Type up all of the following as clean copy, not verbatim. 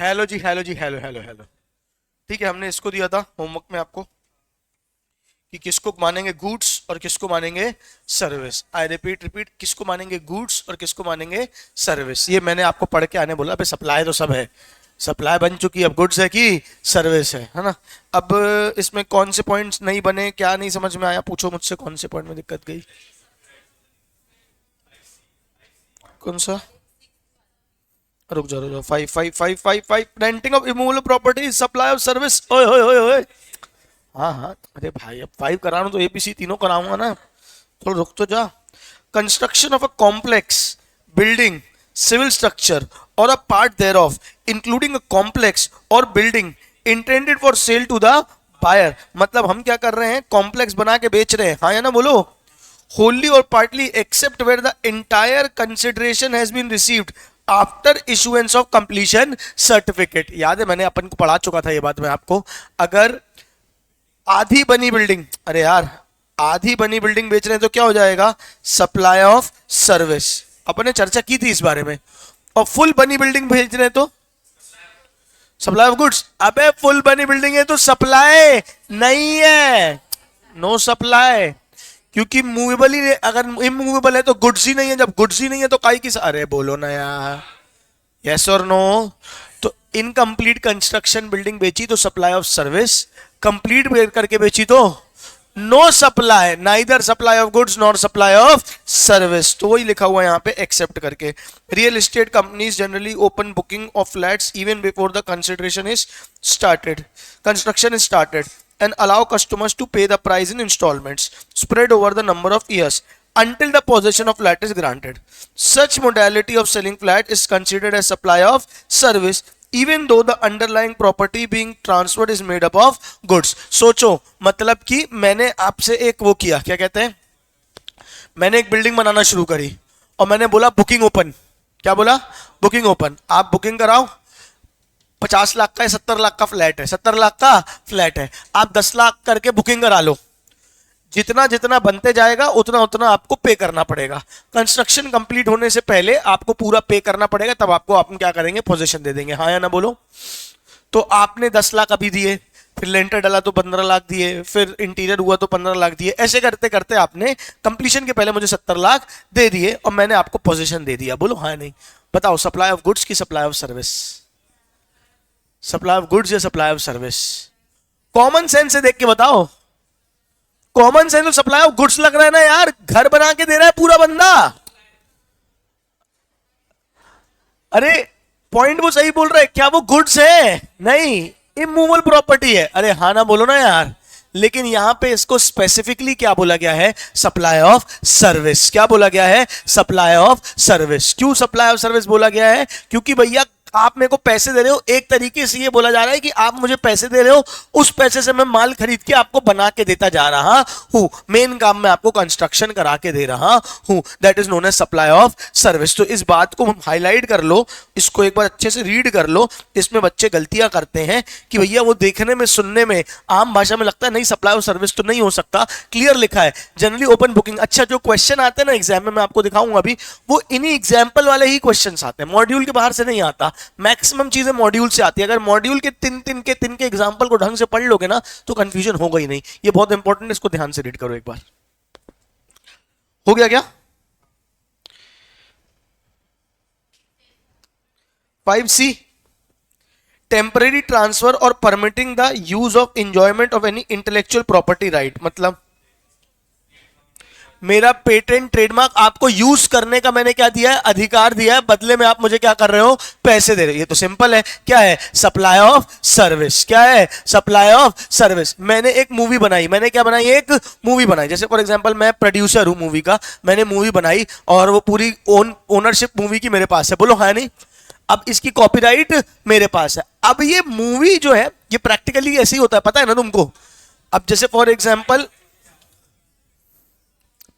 Hello जी, hello जी, hello hello hello. ठीक है, हमने इसको दिया था होमवर्क में आपको कि किसको मानेंगे गुड्स और किसको मानेंगे सर्विस। आई रिपीट रिपीट, किसको मानेंगे गुड्स और किसको मानेंगे सर्विस। ये मैंने आपको पढ़ के आने बोला। अबे सप्लाई तो सब है, सप्लाई बन चुकी, अब गुड्स है कि सर्विस है ना। अब इसमें कौन से पॉइंट्स नहीं बने, क्या नहीं समझ में आया, पूछो मुझसे कौन से पॉइंट में दिक्कत गई। कौन सा? रुक जाओ, 5 5 5 5 5 renting of immovable property, supply of service. ओए ओए ओए ओए। हाँ हाँ, अरे भाई अब 5 करा रहा हूं तो एबीसी तीनों कराऊंगा ना। थोड़ा रुक तो जा। Construction of a complex building, civil structure or a part thereof including a complex or building intended for sale to the buyer. मतलब हम क्या कर रहे हैं, कॉम्प्लेक्स बना के बेच रहे हैं, हाँ या ना बोलो। wholly or partly except where the entire consideration has been received after issuance of completion certificate. याद है, मैंने अपन को पढ़ा चुका था ये बात मैं आपको। अगर आधी बनी बिल्डिंग, अरे यार आधी बनी बिल्डिंग बेच रहे हैं तो क्या हो जाएगा, सप्लाई ऑफ सर्विस। अपन ने चर्चा की थी इस बारे में। और फुल बनी बिल्डिंग बेच रहे हैं तो सप्लाई ऑफ गुड्स। अबे फुल बनी बिल्डिंग है तो सप्लाई नहीं है, नो सप्लाई। क्योंकि मूवेबल ही, अगर इमूवेबल है तो गुड्स ही नहीं है, जब गुड्स ही नहीं है तो काई किस, अरे बोलो ना यार, यस और नो। तो इनकम्प्लीट कंस्ट्रक्शन बिल्डिंग बेची तो सप्लाई ऑफ सर्विस, कंप्लीट करके बेची तो no supply, neither supply of goods nor supply of service. तो वही लिखा हुआ है यहाँ पे एक्सेप्ट करके। Real estate companies generally open booking of flats even before the consideration is started, construction is started, and allow customers to pay the price in installments spread over the number of years until the possession of flat is granted. Such modality of selling flat is considered as supply of service even though the underlying property being transferred is made up of goods. सोचो, मतलब कि मैंने आपसे एक वो किया, क्या कहते हैं, मैंने एक बिल्डिंग बनाना शुरू करी और मैंने बोला बुकिंग ओपन। क्या बोला? Booking open. आप बुकिंग कराओ। 50 लाख का है, 70 लाख का फ्लैट है, 70 लाख का फ्लैट है, आप 10 लाख करके बुकिंग करा लो। जितना जितना बनते जाएगा उतना उतना आपको पे करना पड़ेगा। कंस्ट्रक्शन कंप्लीट होने से पहले आपको पूरा पे करना पड़ेगा, तब आपको आप क्या करेंगे, पोजीशन दे देंगे, हाँ या ना बोलो। तो आपने 10 लाख अभी दिए, फिर लेंटर डाला तो 15 लाख दिए, फिर इंटीरियर हुआ तो 15 लाख दिए, ऐसे करते करते आपने कंप्लीशन के पहले मुझे 70 लाख दे दिए और मैंने आपको पोजीशन दे दिया। बोलो हाँ नहीं। बताओ, सप्लाई ऑफ गुड्स की supply of service? Supply of goods या supply of service? Common sense से देख के बताओ। कॉमन सेंस तो सप्लाई ऑफ गुड्स लग रहा है ना यार, घर बना के दे रहा है पूरा बंदा। अरे पॉइंट वो सही बोल रहा है, क्या वो गुड्स है? नहीं, इमूवेबल प्रॉपर्टी है। अरे हाँ ना बोलो ना यार। लेकिन यहां पे इसको स्पेसिफिकली क्या बोला गया है, सप्लाई ऑफ सर्विस। क्या बोला गया है, सप्लाई ऑफ सर्विस। क्यों सप्लाई ऑफ सर्विस बोला गया है? क्योंकि भैया आप मेरे को पैसे दे रहे हो, एक तरीके से ये बोला जा रहा है कि आप मुझे पैसे दे रहे हो, उस पैसे से मैं माल खरीद के आपको बना के देता जा रहा हूं, मेन काम में आपको कंस्ट्रक्शन करा के दे रहा हूं। That is known as supply of service. तो इस बात को हाईलाइट कर लो, इसको एक बार अच्छे से रीड कर लो। इसमें बच्चे गलतियां करते हैं कि भैया वो देखने में सुनने में आम भाषा में लगता है नहीं सप्लाई ऑफ सर्विस तो नहीं हो सकता, क्लियर लिखा है जनरली ओपन बुकिंग। अच्छा, जो क्वेश्चन आते हैं ना एग्जाम में, मैं आपको दिखाऊंगा अभी, वो इन्हीं एग्जाम्पल वाले ही क्वेश्चन आते हैं, मॉड्यूल के बाहर से नहीं आता। मैक्सिमम चीजें मॉड्यूल से आती है। अगर मॉड्यूल के तीन के एग्जांपल को ढंग से पढ़ लोगे ना तो कंफ्यूजन होगा ही नहीं। ये बहुत इंपॉर्टेंट है, इसको ध्यान से रीड करो एक बार। हो गया क्या? 5C, टेम्परेरी ट्रांसफर और permitting the use of enjoyment of any intellectual property right. मतलब मेरा पेटेंट ट्रेडमार्क आपको यूज करने का मैंने क्या दिया है, अधिकार दिया है, बदले में आप मुझे क्या कर रहे हो, पैसे दे रहे हो। ये तो सिंपल है। क्या है, सप्लाई ऑफ सर्विस। क्या है, सप्लाई ऑफ सर्विस। मैंने एक मूवी बनाई, मैंने क्या बनाई, एक मूवी बनाई। जैसे फॉर एग्जांपल मैं प्रोड्यूसर हूं मूवी का, मैंने मूवी बनाई और वो पूरी ओनरशिप मूवी की मेरे पास है। बोलो हाँ नहीं। अब इसकी कॉपीराइट मेरे पास है। अब ये मूवी जो है ये प्रैक्टिकली ऐसे ही होता है, पता है ना तुमको। अब जैसे for example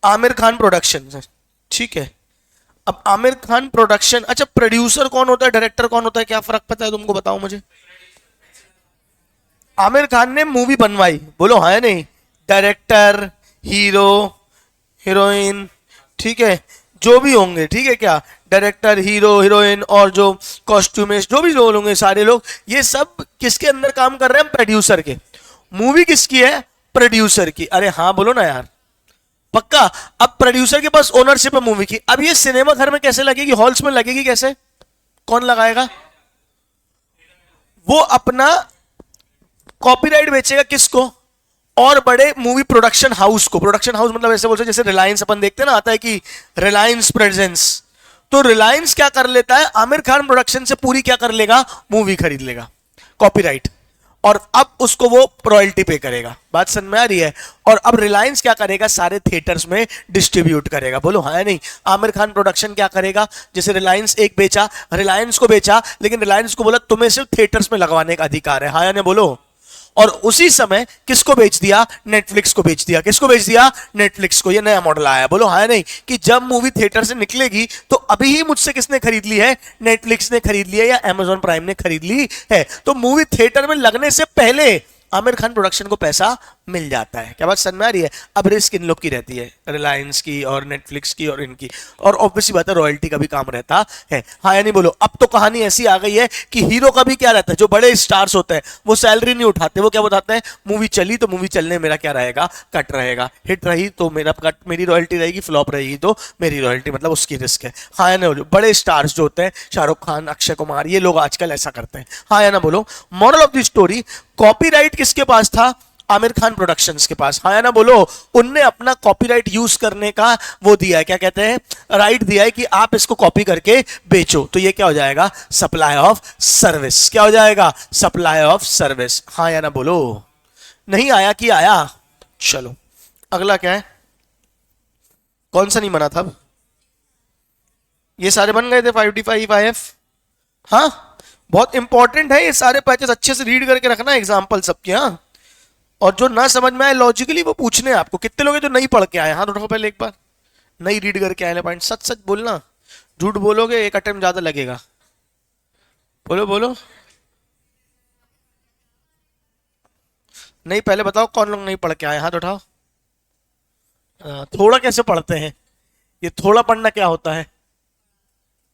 Aamir Khan production, ठीक है। अब आमिर खान प्रोडक्शन, अच्छा प्रोड्यूसर कौन होता है, डायरेक्टर कौन होता है, क्या फर्क पता है तुमको, बताओ मुझे। आमिर खान ने मूवी बनवाई, बोलो हाँ या नहीं। डायरेक्टर, हीरो, हीरोइन, ठीक है, जो भी होंगे, ठीक है क्या, डायरेक्टर, हीरो, हीरोइन और जो कॉस्ट्यूमिस्ट, जो भी लोग होंगे सारे लोग, ये सब किसके अंदर काम कर रहे हैं? प्रोड्यूसर के। मूवी किसकी है? प्रोड्यूसर की। अरे हाँ बोलो ना यार, पक्का। अब प्रोड्यूसर के पास ओनरशिप है मूवी की। अब ये सिनेमा घर में कैसे लगेगी, हॉल्स में लगेगी कैसे? कौन लगाएगा? वो अपना कॉपीराइट बेचेगा किसको? और बड़े मूवी प्रोडक्शन हाउस को। प्रोडक्शन हाउस मतलब ऐसे बोलते जैसे रिलायंस अपन देखते हैं ना, आता है कि रिलायंस प्रेजेंस। तो रिलायंस क्या कर लेता है, आमिर खान प्रोडक्शन से पूरी क्या कर लेगा, मूवी खरीद लेगा, कॉपीराइट, और अब उसको वो रॉयल्टी पे करेगा। बात समझ में आ रही है? और अब रिलायंस क्या करेगा, सारे थिएटर्स में डिस्ट्रीब्यूट करेगा। बोलो हाँ या नहीं? आमिर खान प्रोडक्शन क्या करेगा, जैसे रिलायंस एक बेचा, रिलायंस को बेचा, लेकिन रिलायंस को बोला तुम्हें सिर्फ थिएटर्स में लगवाने का अधिकार है, हाँ या नहीं बोलो? और उसी समय किसको बेच दिया? नेटफ्लिक्स को बेच दिया। किसको बेच दिया? नेटफ्लिक्स को। ये नया मॉडल आया, बोलो हाँ या नहीं, कि जब मूवी थिएटर से निकलेगी तो अभी ही मुझसे किसने खरीद ली है? नेटफ्लिक्स ने खरीद ली है या अमेजॉन प्राइम ने खरीद ली है। तो मूवी थिएटर में लगने से पहले आमिर खान प्रोडक्शन को पैसा मिल जाता है। क्या बात समझ में आ रही है? अब रिस्क इन लोग की रहती है, रिलायंस की और नेटफ्लिक्स की और इनकी, और ऑब्वियसली बात है रॉयल्टी का भी काम रहता है, हाँ या नहीं बोलो? अब तो कहानी ऐसी आ गई है कि हीरो का भी क्या रहता है, जो बड़े स्टार्स होते हैं वो सैलरी नहीं उठाते, वो क्या बताते हैं, मूवी चली तो मूवी चलने मेरा क्या रहेगा, कट रहेगा, हिट रही तो मेरा कट, मेरी रॉयल्टी रहेगी, फ्लॉप रहेगी तो मेरी रॉयल्टी, मतलब उसकी रिस्क है, हाँ या ना बोलो? बड़े स्टार्स जो होते हैं, शाहरुख खान, अक्षय कुमार, ये लोग आजकल ऐसा करते हैं, हाँ या ना बोलो? Moral of the story, copyright किसके पास था? आमिर खान प्रोडक्शंस के पास, हाँ या ना बोलो? उनने अपना कॉपीराइट यूज करने का वो दिया है, क्या कहते हैं, राइट दिया है कि आप इसको कॉपी करके बेचो। तो ये क्या हो जाएगा? Supply of service. क्या हो जाएगा? Supply of service. हाँ या ना बोलो? नहीं आया कि आया? चलो अगला क्या है, कौन सा नहीं बना था? ये सारे बन गए थे 5D5 IF। हाँ, बहुत इंपॉर्टेंट है ये सारे पैचेस, अच्छे से रीड करके रखना एग्जाम्पल सबके। हाँ, और जो ना समझ में आए लॉजिकली वो पूछने हैं आपको। कितने लोग हैं जो नहीं पढ़ के आए? हाथ उठाओ पहले एक बार। नहीं रीड करके आए पॉइंट, सच सच बोलना, झूठ बोलोगे एक अटेम्प्ट ज्यादा लगेगा। बोलो बोलो। नहीं, पहले बताओ कौन लोग नहीं पढ़ के आए, हाथ उठाओ। थोड़ा कैसे पढ़ते हैं? ये थोड़ा पढ़ना क्या होता है?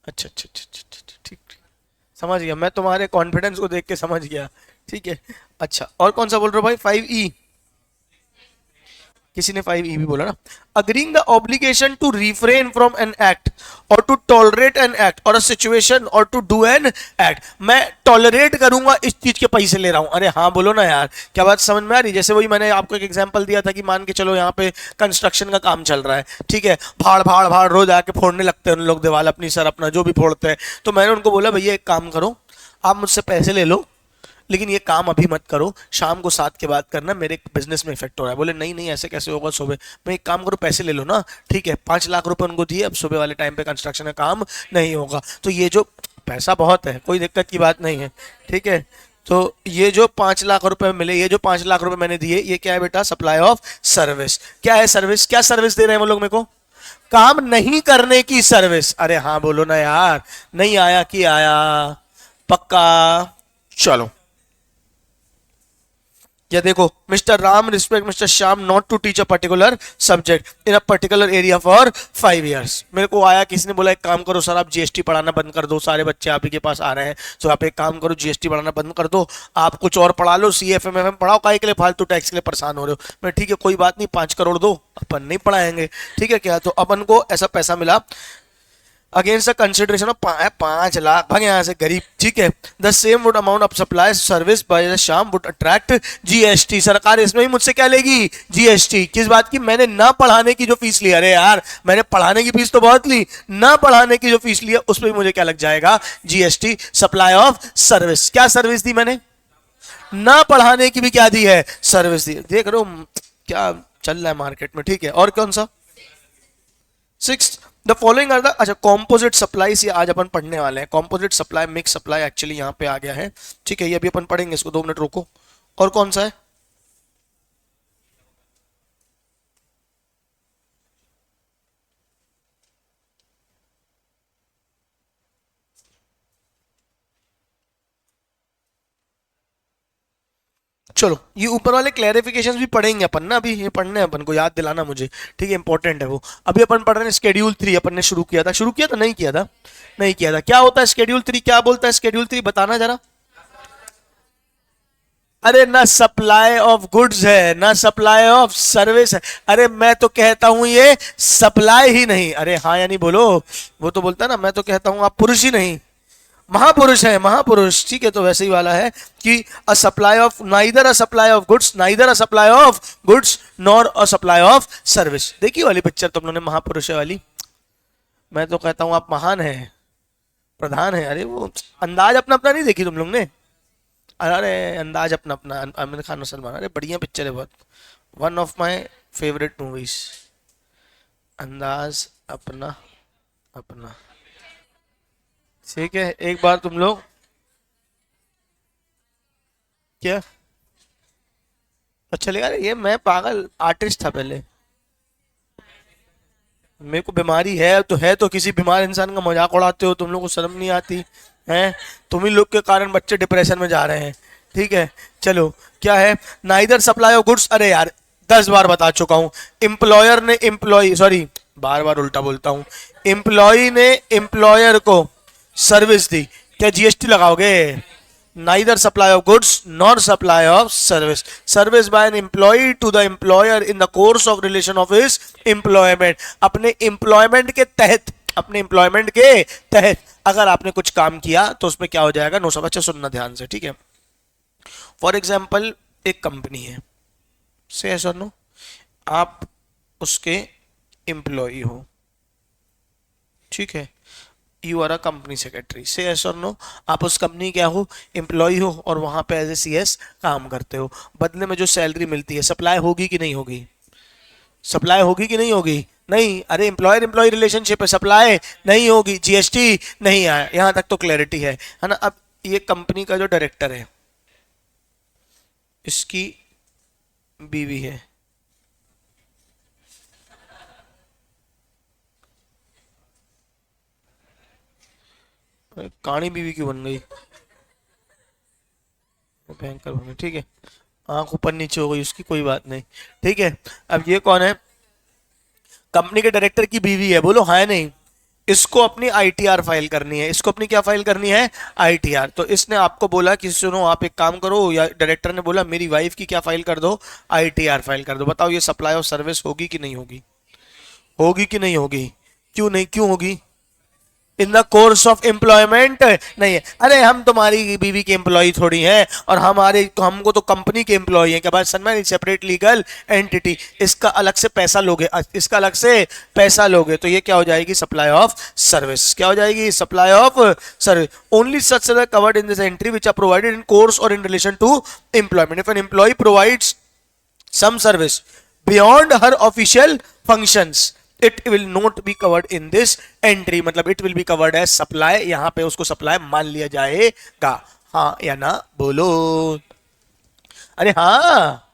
अच्छा अच्छा अच्छा अच्छा अच्छा, अच्छा, ठीक ठीक। समझ गया, मैं तुम्हारे कॉन्फिडेंस को देख के समझ गया। ठीक है। अच्छा, और कौन सा बोल रहे हो भाई? 5E। किसी ने 5E भी बोला ना। Agreeing the obligation to refrain from an act और टू टॉलरेट एन एक्ट और अ सिचुएशन और टू डू एन एक्ट। मैं टॉलरेट करूंगा इस चीज के पैसे ले रहा हूं। अरे हाँ बोलो ना यार, क्या बात समझ में आ रही? जैसे वही मैंने आपको एक एग्जांपल दिया था कि मान के चलो यहाँ पे कंस्ट्रक्शन का काम चल रहा है, ठीक है, भाड़ भाड़ भाड़ रोज आके फोड़ने लगते हैं उन लोग दीवार अपनी, सर अपना जो भी फोड़ते हैं। तो मैंने उनको बोला भैया एक काम करो, आप मुझसे पैसे ले लो, लेकिन ये काम अभी मत करो, शाम को 7 के बाद करना, मेरे बिजनेस में इफेक्ट हो रहा है। बोले नहीं नहीं ऐसे कैसे होगा, सुबह मैं एक काम करो पैसे ले लो ना, ठीक है। 5 लाख रुपए उनको दिए, अब सुबह वाले टाइम पे कंस्ट्रक्शन का काम नहीं होगा। तो ये जो पैसा बहुत है, कोई दिक्कत की बात नहीं है, ठीक है। तो ये जो 5 लाख रुपए मिले, ये जो 5 लाख रुपए मैंने दिए, ये क्या है बेटा? Supply of service. क्या है सर्विस? क्या सर्विस दे रहे हैं वो लोग मेरे को? काम नहीं करने की सर्विस। अरे हाँ बोलो ना यार, नहीं आया कि आया? पक्का। चलो, या देखो, mister Ram respect mister Shyam not to teach a particular subject in a particular area for 5 years। मेरे को आया, किसी ने बोला एक काम करो सर, आप जीएसटी पढ़ाना बंद कर दो, सारे बच्चे आप ही के पास आ रहे हैं, तो आप एक काम करो जीएसटी पढ़ाना बंद कर दो, आप कुछ और पढ़ा लो, CFM पढ़ाओ, काहे के लिए फालतू टैक्स के लिए परेशान हो रहे हो? मैं ठीक है कोई बात नहीं, 5 करोड़ दो, अपन नहीं पढ़ाएंगे, ठीक है क्या? तो अपन को ऐसा पैसा मिला against the consideration of 5 lakh, भाग यहाँ से गरीब, ठीक है। The same would amount of supply service by the शाम वुड अट्रैक्ट जीएसटी। सरकार इसमें ही मुझसे क्या लेगी? जीएसटी। किस बात की? मैंने ना पढ़ाने की जो फीस ली, अरे यार मैंने पढ़ाने की फीस तो बहुत ली, ना पढ़ाने की जो फीस ली है उस पर भी मुझे क्या लग जाएगा? जीएसटी। सप्लाई ऑफ सर्विस, क्या सर्विस दी मैंने? ना पढ़ाने की भी क्या दी है? सर्विस दी। देख रहे हो क्या चल रहा है मार्केट में, ठीक है। और कौन सा? 6, द फॉलोइंग आर द, अच्छा कॉम्पोजिट सप्लाई, ये आज अपन पढ़ने वाले हैं। Composite supply, mix supply actually यहाँ पे आ गया है, ठीक है, ये अभी अपन पढ़ेंगे इसको, 2 मिनट रोको। और कौन सा है? चलो ये ऊपर वाले क्लैरिफिकेशंस भी पढ़ेंगे अपन ना, अभी ये पढ़ने हैं अपन को, याद दिलाना मुझे, ठीक है, इंपॉर्टेंट है वो। अभी अपन पढ़ रहे हैं स्केड्यूल 3, अपन ने शुरू किया था नहीं किया था, नहीं किया था। क्या होता है स्केड्यूल 3, क्या बोलता है स्केड्यूल 3, बताना जरा। अरे ना सप्लाई ऑफ गुड्स है ना सप्लाई ऑफ सर्विस है। अरे मैं तो कहता हूं ये सप्लाई ही नहीं, अरे हाँ या नहीं बोलो। वो तो बोलता है ना, मैं तो कहता हूं आप पुरुष ही नहीं महापुरुष है, महापुरुष, ठीक है। तो वैसे ही वाला है कि अ supply of, neither a supply of goods, neither a supply of goods nor a supply of service. देखी वाली पिक्चर तुम लोगों ने, महापुरुष है वाली। मैं तो कहता हूं आप महान है, प्रधान है। अरे वो अंदाज अपना अपना नहीं देखी तुम लोग ने? अरे अंदाज अपना अपना, आमिर खान और सलमान, अरे बढ़िया पिक्चर है बहुत, one of my favourite movies, अंदाज अपना अपना। ठीक है, एक बार तुम लोग, क्या अच्छा लगा ये, मैं पागल आर्टिस्ट था पहले, मेरे को बीमारी है तो किसी बीमार इंसान का मजाक उड़ाते हो, तुम लोग को शर्म नहीं आती है? तुम ही लोग के कारण बच्चे डिप्रेशन में जा रहे हैं, ठीक है। चलो क्या है, नाइदर सप्लाई ऑफ गुड्स, अरे यार 10 बार बता चुका हूं। एम्प्लॉयर ने एम्प्लॉय, सॉरी बार बार उल्टा बोलता हूं, एम्प्लॉय ने एम्प्लॉयर को सर्विस दी, क्या जीएसटी लगाओगे? neither supply of goods nor supply of service, service by an employee to the employer in the course of relation of his employment, अपने employment के तहत, अपने employment के तहत अगर आपने कुछ काम किया तो उसमें क्या हो जाएगा, नो सब। अच्छा सुनना ध्यान से, ठीक है। फॉर एग्जाम्पल एक कंपनी है, से ऐसा नो, आप उसके एम्प्लॉय हो, ठीक है, you are a company secretary, say yes और नो, आप उस कंपनी क्या हो, एम्प्लॉय हो, और वहां पे एज ए सीएस काम करते हो। बदले में जो सैलरी मिलती है, सप्लाई होगी कि नहीं होगी? सप्लाई होगी कि नहीं होगी? नहीं, अरे एम्प्लॉयर एम्प्लॉय रिलेशनशिप है, सप्लाई नहीं होगी, जीएसटी नहीं आया, यहां तक तो क्लैरिटी है ना। अब ये कंपनी का जो डायरेक्टर है, इसकी बीवी है, काणी बीवी क्यों बन गई, भयंकर बन गई, ठीक है, आंख ऊपर नीचे हो गई उसकी, कोई बात नहीं, ठीक है। अब ये कौन है, कंपनी के डायरेक्टर की बीवी है, बोलो हाँ नहीं। इसको अपनी आईटीआर फाइल करनी है, इसको अपनी क्या फाइल करनी है, आईटीआर। तो इसने आपको बोला कि सुनो आप एक काम करो, या डायरेक्टर ने बोला मेरी वाइफ की क्या फाइल कर दो, आईटीआर फाइल कर दो। बताओ ये सप्लाई ऑफ सर्विस होगी कि नहीं होगी? होगी कि नहीं होगी? क्यों नहीं, क्यों होगी? In the course of employment नहीं है। अरे हम तुम्हारी बीवी के एम्प्लॉय थोड़ी हैं, और हमारे हमको तो कंपनी के एम्प्लॉय हैं। क्या बात सनमैन, सेपरेट लीगल एंटिटी, इसका अलग से पैसा लोगे, इसका अलग से पैसा लोगे, तो ये क्या हो जाएगी, सप्लाई ऑफ सर्विस। क्या हो जाएगी, supply of service. Only such service covered in this entry which are provided in course or in relation to employment. If an employee provides some service beyond her official functions, it will not be covered in this entry, मतलब it will be covered as supply, यहां पे उसको supply मान लिया जाएगा। हाँ या ना बोलो, अरे हाँ।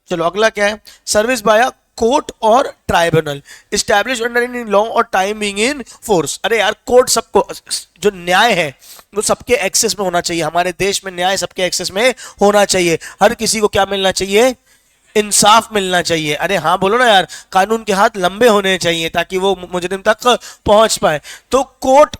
चलो अगला क्या है, सर्विस बाय कोर्ट और tribunal establish under in law और टाइम बीइंग इन फोर्स। अरे यार कोर्ट सबको, जो न्याय है वो सबके एक्सेस में होना चाहिए, हमारे देश में न्याय सबके एक्सेस में होना चाहिए, हर किसी को क्या मिलना चाहिए, इंसाफ मिलना चाहिए। अरे हाँ बोलो ना यार, कानून के हाथ लंबे होने चाहिए ताकि वो मुजरिम तक पहुंच पाए। तो कोर्ट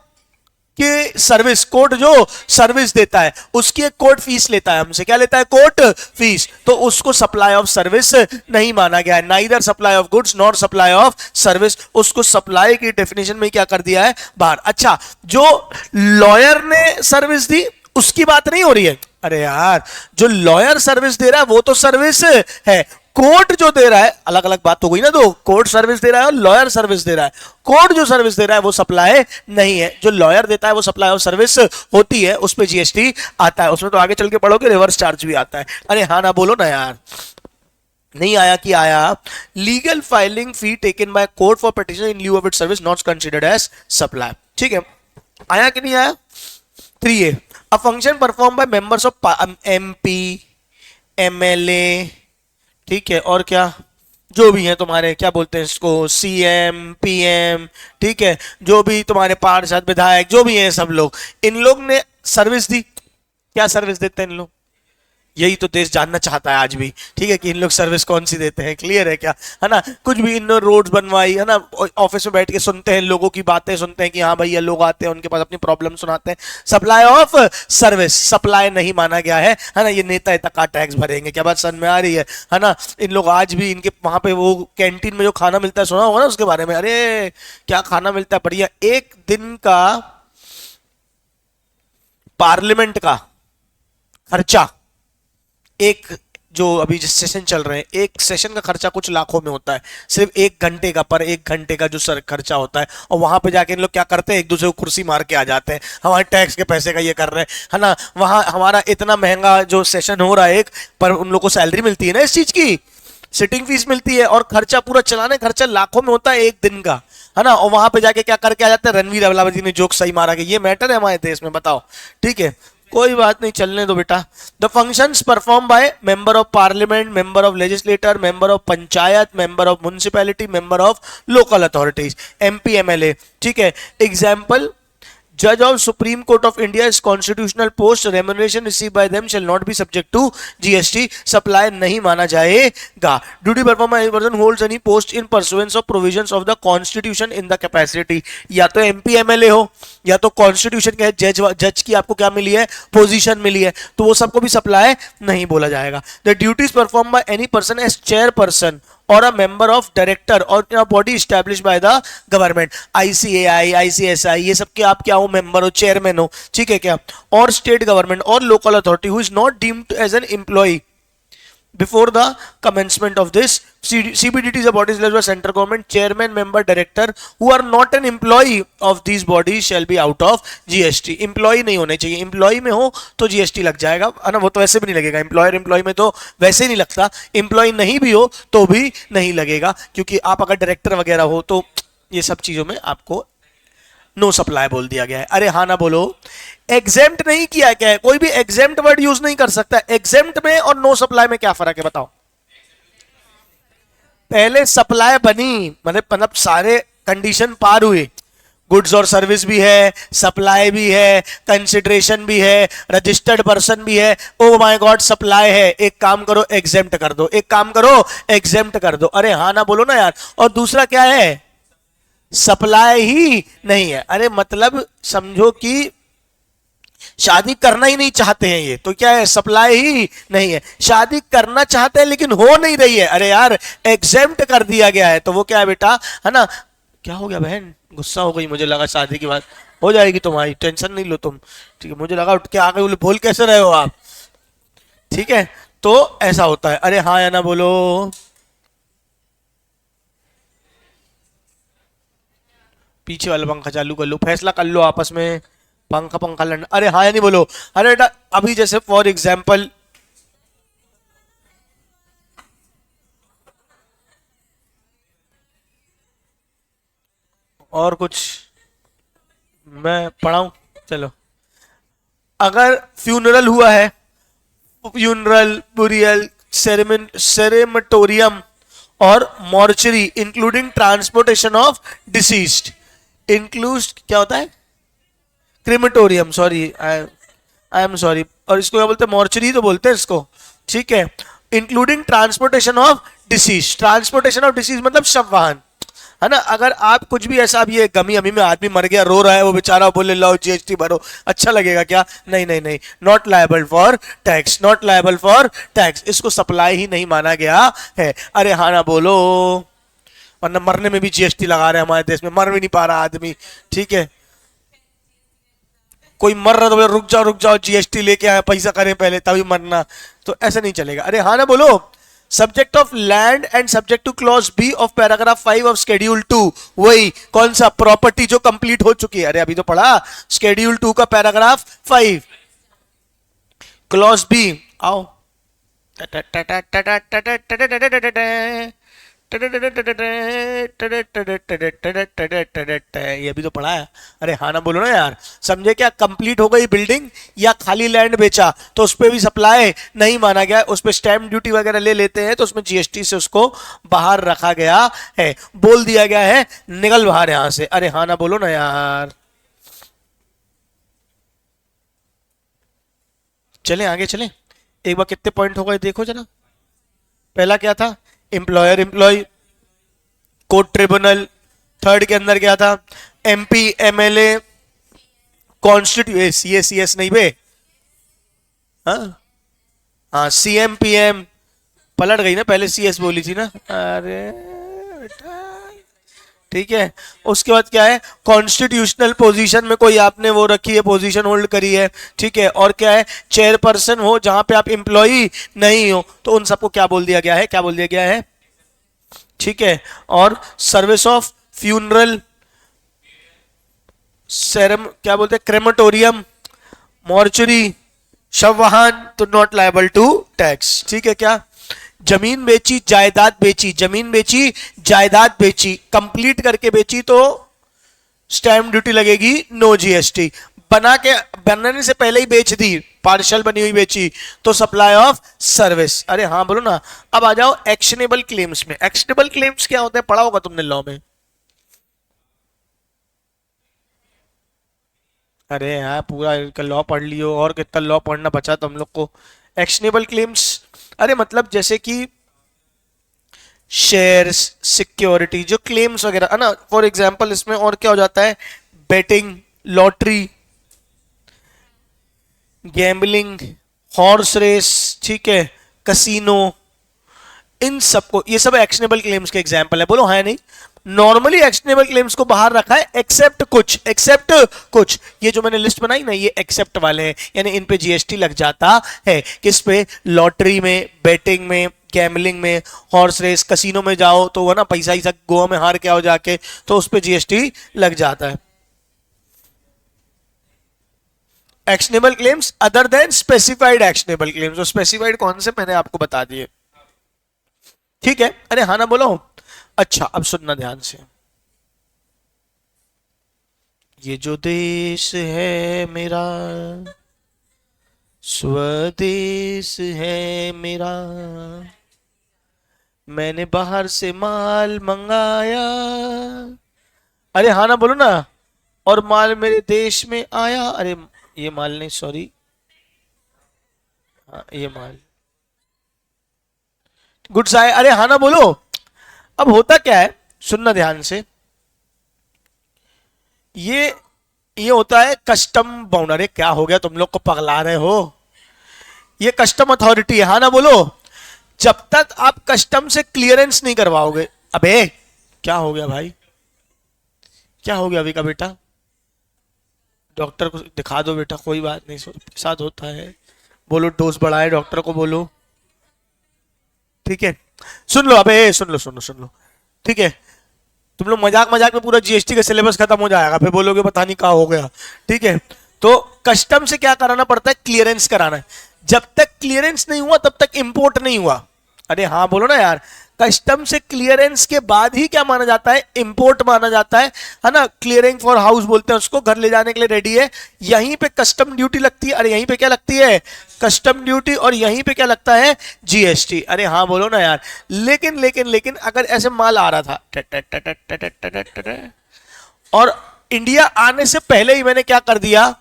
के सर्विस, कोर्ट जो सर्विस देता है उसकी एक कोर्ट फीस लेता है हमसे, क्या लेता है, कोर्ट फीस। तो उसको सप्लाई ऑफ सर्विस नहीं माना गया है, neither supply of goods nor supply of service. उसको सप्लाई की डेफिनेशन में क्या कर दिया है, बाहर। अच्छा, जो लॉयर ने सर्विस दी उसकी बात नहीं हो रही है। अरे यार जो लॉयर सर्विस दे रहा है वो तो सर्विस है, कोर्ट जो दे रहा है अलग अलग बात हो गई ना। तो कोर्ट सर्विस दे रहा है और लॉयर सर्विस दे रहा है, कोर्ट जो सर्विस दे रहा है वो सप्लाई नहीं है, जो लॉयर देता है वो सप्लाई ऑफ सर्विस होती है, उस पर जीएसटी आता है, उसमें तो आगे चल के पढ़ोगे रिवर्स चार्ज भी आता है। अरे हाँ ना बोलो ना यार, नहीं आया कि आया। Legal filing fee taken by court for petition in lieu of it service not considered as supply, ठीक है, आया कि नहीं आया। 3A, a function performed by members of MP, MLA, ठीक है, और क्या जो भी है तुम्हारे, क्या बोलते हैं इसको, CM, PM, ठीक है, जो भी तुम्हारे पार्षद विधायक जो भी हैं सब लोग, इन लोग ने सर्विस दी। क्या सर्विस देते हैं इन लोग, यही तो देश जानना चाहता है आज भी, ठीक है, कि इन लोग सर्विस कौन सी देते हैं, क्लियर है क्या, है ना। कुछ भी इन रोड्स बनवाई, है ना, ऑफिस में बैठ के सुनते हैं, लोगों की बातें सुनते हैं कि हाँ भैया लोग आते हैं उनके पास अपनी प्रॉब्लम सुनाते हैं। सप्लाई ऑफ सर्विस, सप्लाई नहीं माना गया है ना। ये नेता इतना का टैक्स भरेंगे, क्या बात समझ में आ रही है ना। इन लोग आज भी इनके वहां पे वो कैंटीन में जो खाना मिलता है, सुना होगा ना उसके बारे में, अरे क्या खाना मिलता है बढ़िया। एक दिन का पार्लियामेंट का खर्चा, एक जो अभी जिस सेशन चल रहे हैं, एक सेशन का खर्चा कुछ लाखों में होता है, सिर्फ एक घंटे का, पर एक घंटे का जो सर खर्चा होता है। और वहां पे जाके इन लोग क्या करते हैं, एक दूसरे को कुर्सी मार के आ जाते हैं, हमारे टैक्स के पैसे का ये कर रहे हैं, है ना। वहां हमारा इतना महंगा जो सेशन हो रहा है एक, पर उन लोग को सैलरी मिलती है ना इस चीज की, सिटिंग फीस मिलती है, और खर्चा पूरा चलाने खर्चा लाखों में होता है एक दिन का, है ना। और वहां पे जाके क्या करके आ जाते हैं, रणवीर अवलावती ने जोक सही मारा कि ये मैटर है हमारे देश में, बताओ, ठीक है, कोई बात नहीं, चलने दो बेटा। The functions perform by member of parliament, member of legislator, member of panchayat, member of municipality, member of local authorities, MP MLA, ठीक है। एग्जाम्पल, जज of supreme court of India is constitutional post, remuneration receive by them shall not be subject to GST, supply नहीं माना जाएगा। Duty perform any person holds any post in pursuance of provisions of the constitution in the capacity, या तो MP MLA हो, या तो constitution के जज की आपको क्या मिली है, पोजीशन मिली है, तो वो सबको भी सप्लाई नहीं बोला जाएगा। The duties perform by any person as chairperson or a member of director or a body established by the government, ICAI, ICSI, ये सब के आप क्या हो, मेंबर हो, चेयरमैन हो, ठीक है क्या, और स्टेट गवर्नमेंट और local authority who is not deemed as an employ before the commencement of this CBDT is a body established by central government, chairman, member, director who are not an employee of these bodies shall be out of GST। employee नहीं होने चाहिए, employee में हो तो GST लग जाएगा, है ना, वो तो वैसे भी नहीं लगेगा, एम्प्लॉयर एम्प्लॉय में तो वैसे ही नहीं लगता, एम्प्लॉय नहीं भी हो तो भी नहीं लगेगा, क्योंकि आप अगर डायरेक्टर वगैरह हो तो ये सब चीजों में आपको नो सप्लाई बोल दिया गया है। अरे हाँ ना बोलो, एग्जेम्प्ट नहीं किया क्या है, कोई भी एग्जेम्प्ट वर्ड यूज नहीं कर सकता। एग्जेम्प्ट में और नो सप्लाई में क्या फर्क है बताओ। पहले सप्लाई बनी, मतलब सारे कंडीशन पार हुए, गुड्स और सर्विस भी है, सप्लाई भी है, कंसिडरेशन भी है, रजिस्टर्ड पर्सन भी है, ओ माय गॉड सप्लाई है, एक काम करो एग्जेम्प्ट कर दो, एक काम करो एग्जेम्प्ट कर दो। अरे हाँ ना बोलो ना यार। और दूसरा क्या है, सप्लाई ही नहीं है। अरे मतलब समझो कि शादी करना ही नहीं चाहते हैं ये, तो क्या है, सप्लाई ही नहीं है। शादी करना चाहते हैं लेकिन हो नहीं रही है, अरे यार एग्जेम्प्ट कर दिया गया है, तो वो क्या है बेटा, है ना। क्या हो गया बहन, गुस्सा हो गई, मुझे लगा शादी की बात हो जाएगी तुम्हारी, टेंशन नहीं लो तुम, ठीक है, मुझे लगा उठ के आ गए, बोले बोल कैसे रहे हो आप, ठीक है, तो ऐसा होता है। अरे हाँ या ना बोलो। पीछे वाला पंखा चालू कर लो, फैसला कर लो आपस में, पंखा पंखा लड़ना। अरे हाँ या नहीं बोलो। अरे बेटा अभी जैसे फॉर एग्जाम्पल, और कुछ मैं पढ़ाऊं, चलो, अगर फ्यूनरल हुआ है, फ्यूनरल, बुरियल, सेरेमटोरियम और mortuary including transportation of deceased, include क्या होता है, crematorium, sorry I am sorry, और इसको क्या बोलते हैं, मॉर्चरी तो बोलते हैं इसको, ठीक है, including transportation of disease. Transportation of disease मतलब शव वाहन, है ना। अगर आप कुछ भी ऐसा, अब ये गमी अमी में आदमी मर गया रो रहा है, वो बेचारा बोले लो जीएसटी भरो, अच्छा लगेगा क्या, नहीं नहीं नहीं, not liable for tax, not liable for tax, इसको सप्लाई ही नहीं माना गया है। अरे हाँ ना बोलो। वरना मरने में भी जीएसटी लगा रहे हैं हमारे देश में, मर भी नहीं पा रहा आदमी, ठीक है, कोई मर रहा तो रुक जाओ जीएसटी लेके आए, पैसा करें पहले तभी मरना, तो ऐसा नहीं चलेगा। अरे हाँ ना बोलो। Subject of land and subject to clause B of paragraph 5 of schedule 2, वही कौन सा, प्रॉपर्टी जो कंप्लीट हो चुकी है। अरे अभी तो पढ़ा शेड्यूल 2 का पैराग्राफ 5, क्लॉज बी, आओ, ये भी तो पढ़ा है। अरे हाँ ना बोलो ना यार। समझे क्या, कंप्लीट हो गई बिल्डिंग या खाली लैंड बेचा तो उस पर भी सप्लाई नहीं माना गया, उस पर स्टैम्प ड्यूटी वगैरह ले लेते हैं तो उसमें जीएसटी से उसको बाहर रखा गया है, बोल दिया गया है निकल बाहर यहां से। अरे हाँ ना बोलो ना यार। चलें आगे चलें। एक बार कितने पॉइंट हो गए देखो जरा। पहला क्या था? Employer employ, court tribunal. Third के अंदर क्या था? एमपी एमएलए, कॉन्स्टिट्यूट, सीएस नहीं बे, हाँ हाँ, सीएम पीएम। पलट गई ना, पहले सीएस बोली थी ना, अरे बेटा। ठीक है, उसके बाद क्या है? कॉन्स्टिट्यूशनल पोजीशन में कोई आपने वो रखी है, पोजीशन होल्ड करी है, ठीक है। और क्या है? चेयरपर्सन हो जहां पे आप एम्प्लॉई नहीं हो, तो उन सबको क्या बोल दिया गया है? क्या बोल दिया गया है? ठीक है। और सर्विस ऑफ फ्यूनरल, सेरम क्या बोलते हैं, क्रेमेटोरियम, मॉर्चरी, शव वाहन, तो नॉट लायबल टू टैक्स। ठीक है क्या? जमीन बेची, जायदाद बेची, जमीन बेची, जायदाद बेची, कंप्लीट करके बेची तो स्टैम्प ड्यूटी लगेगी, नो जीएसटी। बनने से पहले ही बेच दी, पार्शल बनी हुई बेची, तो सप्लाई ऑफ सर्विस। अरे हाँ बोलो ना। अब आ जाओ एक्शनेबल क्लेम्स में। एक्शनेबल क्लेम्स क्या होते हैं? पढ़ा होगा तुमने लॉ में। अरे यार पूरा लॉ पढ़ लियो, और कितना लॉ पढ़ना बचा तुम लोग को। एक्शनेबल क्लेम्स, अरे मतलब जैसे कि शेयर्स, सिक्योरिटी, जो क्लेम्स वगैरह है ना, फॉर एग्जांपल इसमें और क्या हो जाता है? Betting, lottery, gambling, horse race, ठीक है, कसीनो, इन सबको, ये सब एक्शनेबल क्लेम्स के एग्जांपल है। बोलो है नहीं? नॉर्मली एक्शनेबल क्लेम्स को बाहर रखा है एक्सेप्ट कुछ, एक्सेप्ट कुछ। ये जो मैंने लिस्ट बनाई ना, ये एक्सेप्ट वाले हैं, यानी इन पे जीएसटी लग जाता है। किस पे? लॉटरी में, बेटिंग में, गैम्बलिंग में, हॉर्स रेस, कसीनो में जाओ तो वो ना पैसा ही सब गोवा में हार के आओ जाके, तो उस पे जीएसटी लग जाता है। Actionable claims other than specified actionable claims. और स्पेसिफाइड कौन से मैंने आपको बता दिए, ठीक है। अरे हाँ ना बोलो। अच्छा अब सुनना ध्यान से। ये जो देश है मेरा, स्वदेश है मेरा, मैंने बाहर से माल मंगाया। अरे हाँ ना बोलो ना। और माल मेरे देश में आया। अरे ये माल नहीं, सॉरी, हाँ ये माल, गुड्स आए। अरे हाँ ना बोलो। अब होता क्या है, सुनना ध्यान से। ये ये होता है कस्टम बाउंड। अरे क्या हो गया, तुम लोग को पगला रहे हो? ये कस्टम अथॉरिटी है, हाँ ना बोलो। जब तक आप कस्टम से क्लियरेंस नहीं करवाओगे। अबे क्या हो गया भाई, क्या हो गया अभी का बेटा? डॉक्टर को दिखा दो बेटा, कोई बात नहीं, साथ होता है। बोलो डोज बढ़ाए, डॉक्टर को बोलो, ठीक है। सुन लो, अबे सुन लो, सुन लो, ठीक है। तुम लोग मजाक मजाक में पूरा जीएसटी का सिलेबस खत्म हो जाएगा, फिर बोलोगे पता नहीं क्या हो गया, ठीक है। तो कस्टम से क्या कराना पड़ता है? क्लियरेंस कराना है। जब तक क्लियरेंस नहीं हुआ तब तक इंपोर्ट नहीं हुआ। अरे हाँ बोलो ना यार। कस्टम से क्लियरेंस के बाद ही क्या माना जाता है? इंपोर्ट माना जाता है ना। क्लियरिंग फॉर हाउस बोलते हैं उसको, घर ले जाने के लिए रेडी है। यहीं पे कस्टम ड्यूटी लगती है। अरे यहीं पे क्या लगती है? Custom duty. और यहीं पे क्या लगता है? जीएसटी। अरे हाँ बोलो ना यार। लेकिन लेकिन लेकिन अगर ऐसे माल आ रहा था और इंडिया आने से पहले ही मैंने क्या कर दिया,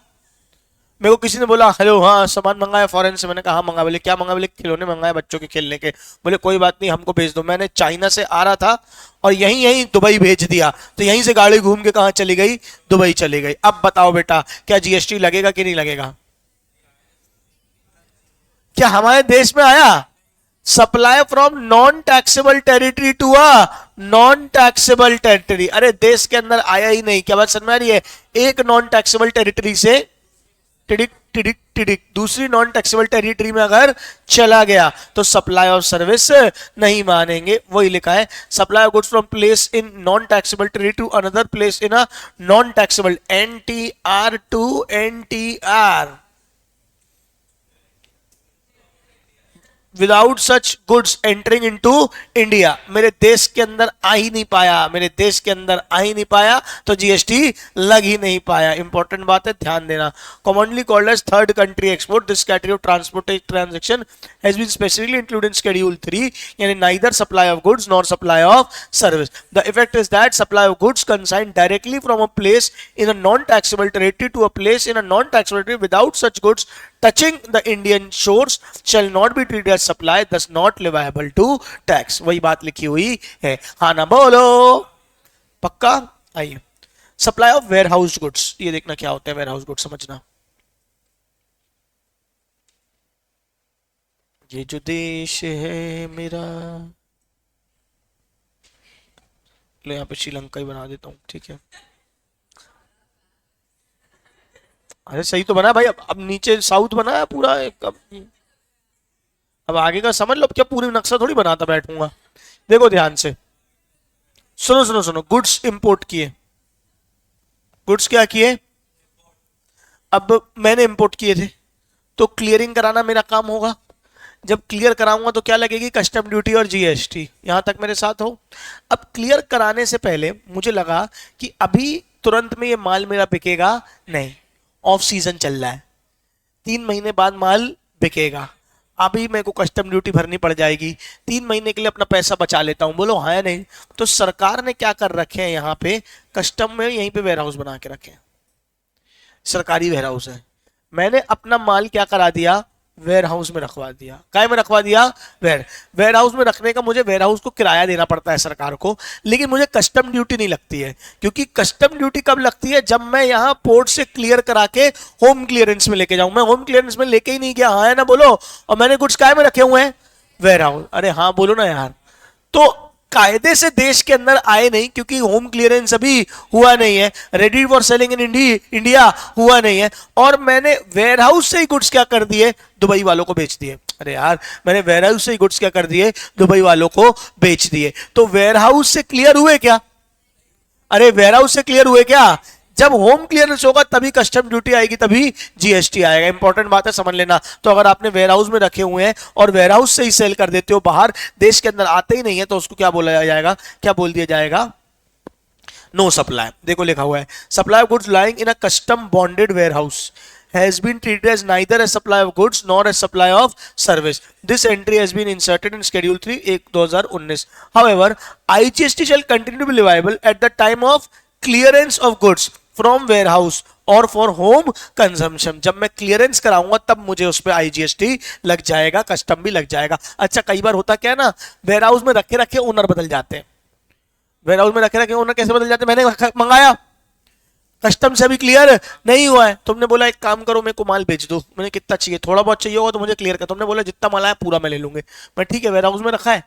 मेरे को किसी ने बोला हेलो हाँ सामान मंगाया फॉरेन से, मैंने कहा हाँ मंगा। बोले क्या मंगा? बोले खिलौने मंगाए बच्चों के खेलने के। बोले कोई बात नहीं हमको भेज दो। मैंने चाइना से आ रहा था और यहीं यहीं दुबई भेज दिया, तो यहीं से गाड़ी घूम के कहाँ चली गई? दुबई चली गई। अब बताओ बेटा, क्या जीएसटी लगेगा कि नहीं लगेगा? क्या हमारे देश में आया? Supply from non taxable territory to a non taxable territory. अरे देश के अंदर आया ही नहीं। क्या बात समझ में आ रही है? एक नॉन टैक्सेबल टेरिटरी से टिडिक टिडिक टिडिक दूसरी नॉन टैक्सेबल टेरिटरी में अगर चला गया तो सप्लाई ऑफ सर्विस नहीं मानेंगे। वही लिखा है, supply of goods from place in non taxable territory to another place in a non taxable, NTR to NTR. Without such goods entering into India, मेरे देश के अंदर आ ही नहीं पाया, मेरे देश के अंदर आ ही नहीं पाया तो जीएसटी लग ही नहीं पाया। इंपॉर्टेंट बात है, ध्यान देना। Commonly called as third country export, this category of transport transaction has been specifically included in schedule 3, यानी neither supply of goods nor supply of service. The effect is that supply of goods consigned directly from a place in a non-taxable territory to a place in a non-taxable territory without such goods touching the Indian shores shall not be treated as supply, thus not liable to tax. वही बात लिखी हुई है, हाँ ना बोलो, पक्का। आइए, supply of warehouse goods, ये देखना क्या होता है वेयर हाउस गुड्स, समझना। ये जो देश है मेरा, लो यहाँ पे श्रीलंका ही बना देता हूँ, ठीक है। अरे सही तो बना भाई, अब नीचे साउथ बना है पूरा एक, अब आगे का समझ लो, अब क्या पूरी नक्शा थोड़ी बनाता बैठूंगा। देखो ध्यान से, सुनो सुनो सुनो, गुड्स इंपोर्ट किए, गुड्स क्या किए, अब मैंने इंपोर्ट किए थे तो क्लियरिंग कराना मेरा काम होगा। जब क्लियर कराऊंगा तो क्या लगेगी, कस्टम ड्यूटी और जीएसटी। यहां तक मेरे साथ हो। अब क्लियर कराने से पहले मुझे लगा कि अभी तुरंत में ये माल मेरा बिकेगा नहीं, ऑफ सीजन चल रहा है, 3 महीने बाद माल बिकेगा, अभी मेरे को कस्टम ड्यूटी भरनी पड़ जाएगी, 3 महीने के लिए अपना पैसा बचा लेता हूं, बोलो हाँ या नहीं। तो सरकार ने क्या कर रखे हैं, यहाँ पे कस्टम में यहीं पे वेयर हाउस बना के रखे हैं, सरकारी वेयर हाउस है। मैंने अपना माल क्या करा दिया, वेयर हाउस में रखवा दिया। काय में रखवा दिया, वेयर हाउस में रखने का मुझे वेयर हाउस को किराया देना पड़ता है सरकार को, लेकिन मुझे कस्टम ड्यूटी नहीं लगती है, क्योंकि कस्टम ड्यूटी कब लगती है, जब मैं यहाँ पोर्ट से क्लियर करा के होम क्लियरेंस में लेके जाऊं। मैं होम क्लियरेंस में लेके ही नहीं गया, हाँ है ना बोलो, और मैंने गुड्स काय में रखे हुए हैं, वेयर हाउस। अरे हाँ बोलो ना यार। तो कायदे से देश के अंदर आए नहीं, क्योंकि होम क्लियरेंस अभी हुआ नहीं है, ready for selling in India हुआ नहीं है, और मैंने वेयर हाउस से ही गुड्स क्या कर दिए, दुबई वालों को बेच दिए। अरे यार, मैंने वेयर हाउस से ही गुड्स क्या कर दिए, दुबई वालों को बेच दिए। तो वेयर हाउस से क्लियर हुए क्या, अरे वेयर हाउस से क्लियर हुए क्या, जब होम क्लियरेंस होगा तभी कस्टम ड्यूटी आएगी, तभी जीएसटी आएगा। इंपॉर्टेंट बात है, समझ लेना। तो अगर आपने वेयर हाउस में रखे हुए हैं और वेयर हाउस से ही सेल कर देते हो, बाहर देश के अंदर आते ही नहीं है, तो उसको क्या बोला जाएगा, क्या बोल दिया जाएगा, नो सप्लाई। देखो लिखा हुआ है, supply of goods lying in a custom bonded warehouse has been treated as neither a supply of goods nor a supply of service. This entry has been inserted in Schedule 3 2019. However, IGST shall continue to be liable at the time of clearance of goods from warehouse और for home consumption. जब मैं clearance कराऊंगा तब मुझे उस पर IGST लग जाएगा, कस्टम भी लग जाएगा। अच्छा, कई बार होता क्या है ना, वेयर हाउस में रखे रखे ओनर बदल जाते हैं। वेयर हाउस में रखे रखे ओनर कैसे बदल जाते हैं, मैंने मंगाया, कस्टम से भी क्लियर नहीं हुआ है, तुमने बोला एक काम करो, मेरे को माल बेच दो, मैंने कितना चाहिए, थोड़ा बहुत चाहिए होगा तो मुझे क्लियर कर, तुमने बोला जितना माल आया पूरा मैं ले लूंगे, मैं ठीक है वेयर हाउस में रखा है,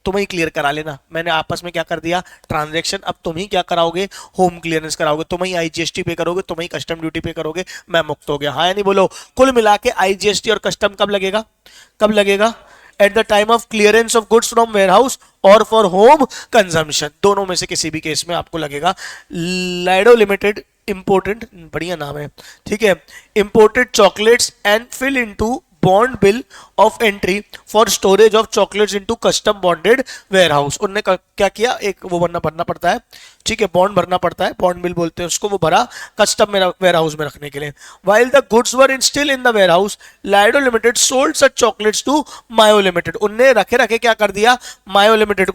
तुम ही क्लियर करा लेना। मैंने आपस में क्या कर दिया, ट्रांजैक्शन, अब तुम ही क्या कराओगे, होम क्लियरेंस कराओगे, तुम ही आईजीएसटी पे करोगे, तुम ही कस्टम ड्यूटी पे करोगे, मैं मुक्त हो गया। हाँ या नहीं बोलो। कुल मिला के आईजीएसटी और कस्टम कब लगेगा, कब लगेगा, at the time of clearance of goods from warehouse और फॉर होम कंजम्पशन, दोनों में से किसी भी केस में आपको लगेगा। लाइडो लिमिटेड, इंपोर्टेंट, बढ़िया नाम है, ठीक है, imported chocolates and fill into bond bill of entry for storage of chocolates into custom bonded warehouse. उन्होंने क्या किया, एक वो भरना पड़ता है, ठीक है, बॉन्ड भरना पड़ता है, बॉन्ड बिल बोलते हैं उसको, वो भरा कस्टम में वेयरहाउस में रखने के लिए। While the goods were in still in the warehouse, Lido limited sold such chocolates to Mayo limited. उनने रखे रखे क्या कर दिया, मायो लिमिटेड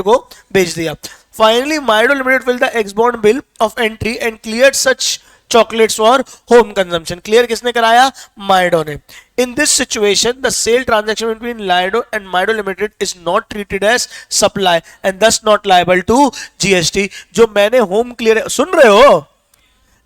को बेच दिया। Finally, Maido Limited filled the ex-bond bill of entry and cleared such chocolates for home consumption. Clear किसने कराया, Maido ने। In this situation, the sale transaction between Lido and Maido Limited is not treated as supply and thus not liable to GST. जो मैंने home clear, सुन रहे हो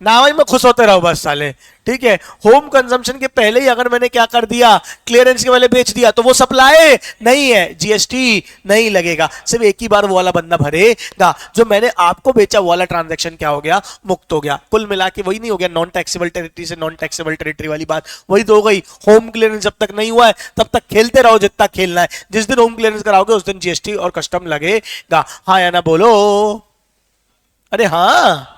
ना भाई, मैं खुश होते रहो बस साले, ठीक है। होम कंजम्पशन के पहले ही अगर मैंने क्या कर दिया, क्लियरेंस के वाले बेच दिया, तो वो सप्लाई नहीं है, जीएसटी नहीं लगेगा, सिर्फ एक ही बार वो वाला बंदा भरेगा। जो मैंने आपको बेचा वो वाला ट्रांजैक्शन क्या हो गया, मुक्त हो गया। कुल मिला के वही नहीं हो गया, नॉन टैक्सेबल टेरिटरी से नॉन टैक्सेबल टेरिटरी वाली बात वही तो हो गई। होम क्लियरेंस जब तक नहीं हुआ है तब तक खेलते रहो जितना खेलना है, जिस दिन होम क्लियरेंस कराओगे उस दिन जीएसटी और कस्टम लगेगा। हाँ या ना बोलो, अरे हाँ।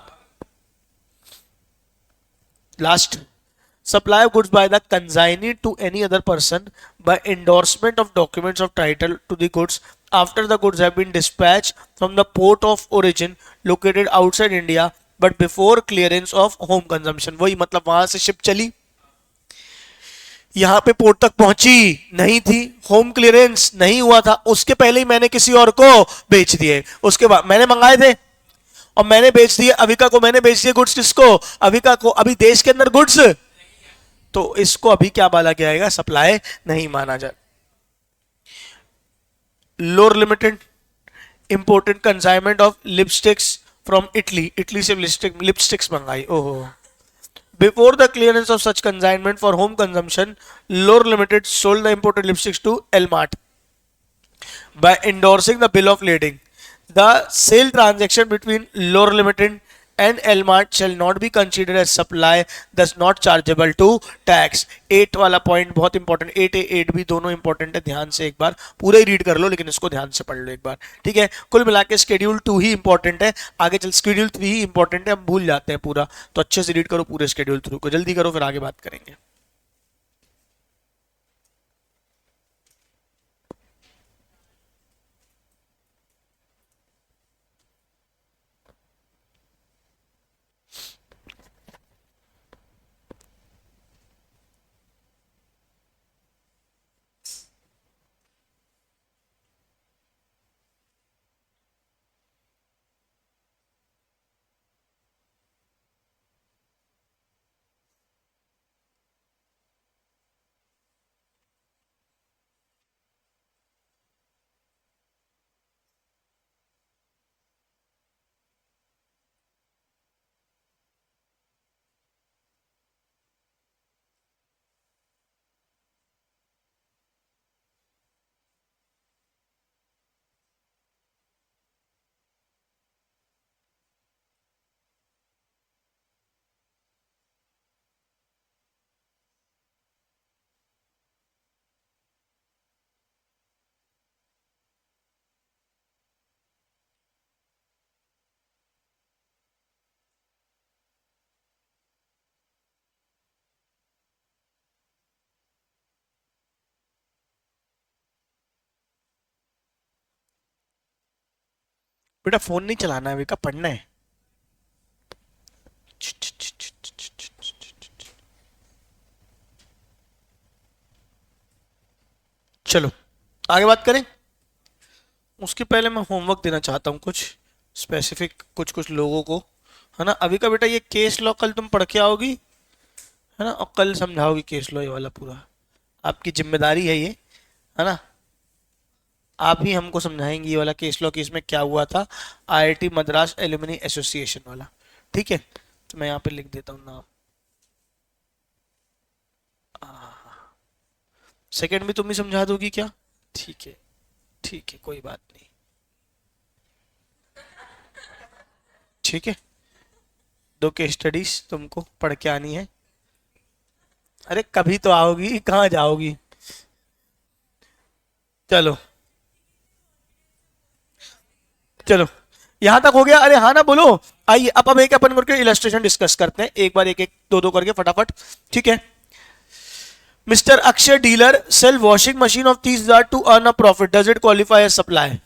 Last, supply of goods by the consignee to any other person by endorsement of documents of title to the goods after the goods have been dispatched from the port of origin located outside India but before clearance of home consumption। वही मतलब वहां से ship चली, यहां पे port तक पहुंची नहीं थी, होम क्लियरेंस नहीं हुआ था, उसके पहले ही मैंने किसी और को बेच दिए। उसके बाद मैंने मंगाए थे और मैंने बेच दिए, अविका को मैंने बेच दिए गुड्स। किसको, अविका को। अभी देश के अंदर गुड्स तो इसको अभी क्या बोला जाएगा, सप्लाई नहीं माना जाए। Lower limited imported consignment of lipsticks from Italy, Italy से लिपस्टिक्स मंगाई, ओहो। Before the clearance of such consignment for home consumption, Lower limited sold the imported lipsticks to Elmart by endorsing the bill of lading. The sale transaction between Lore Limited and Elmart shall not be considered as supply, thus not chargeable to tax. 8 वाला point बहुत important, 8A 8B दोनों important है, ध्यान से एक बार पूरा ही read कर लो, लेकिन इसको ध्यान से पढ़ लो एक बार, ठीक है। कुल मिला के शेड्यूल 2 ही इंपॉर्टेंट है, आगे चल शेड्यूल 3 ही इंपॉर्टेंट है, हम भूल जाते हैं पूरा, तो अच्छे से रीड करो पूरे शेड्यूल 3 को, जल्दी करो फिर आगे बात करेंगे। बेटा फोन नहीं चलाना है बेटा, पढ़ना है। चलो आगे बात करें, उसके पहले मैं होमवर्क देना चाहता हूँ कुछ स्पेसिफिक, कुछ कुछ लोगों को, है ना। अभी का बेटा ये केस लॉ कल तुम पढ़ के आओगी, है ना, और कल समझाओगी केस लॉ ये वाला पूरा, आपकी जिम्मेदारी है ये, है ना। आप ही हमको समझाएंगे ये वाला केस लॉ कि इसमें क्या हुआ था, आईआईटी मद्रास एलुमनी एसोसिएशन वाला, ठीक है। तो मैं यहाँ पे लिख देता हूँ नाम, सेकंड भी तुम ही समझा दोगी क्या, ठीक है, ठीक है, कोई बात नहीं, ठीक है। 2 केस स्टडीज तुमको पढ़ के आनी है, अरे कभी तो आओगी, कहाँ जाओगी। चलो चलो यहां तक हो गया, अरे हाँ ना बोलो। आइए अब एक अपन करके इलस्ट्रेशन डिस्कस करते हैं, एक बार एक एक दो दो करके फटाफट, ठीक है। Mr Akshay dealer sell washing machine of 30,000 to earn a profit, does it qualify as supply.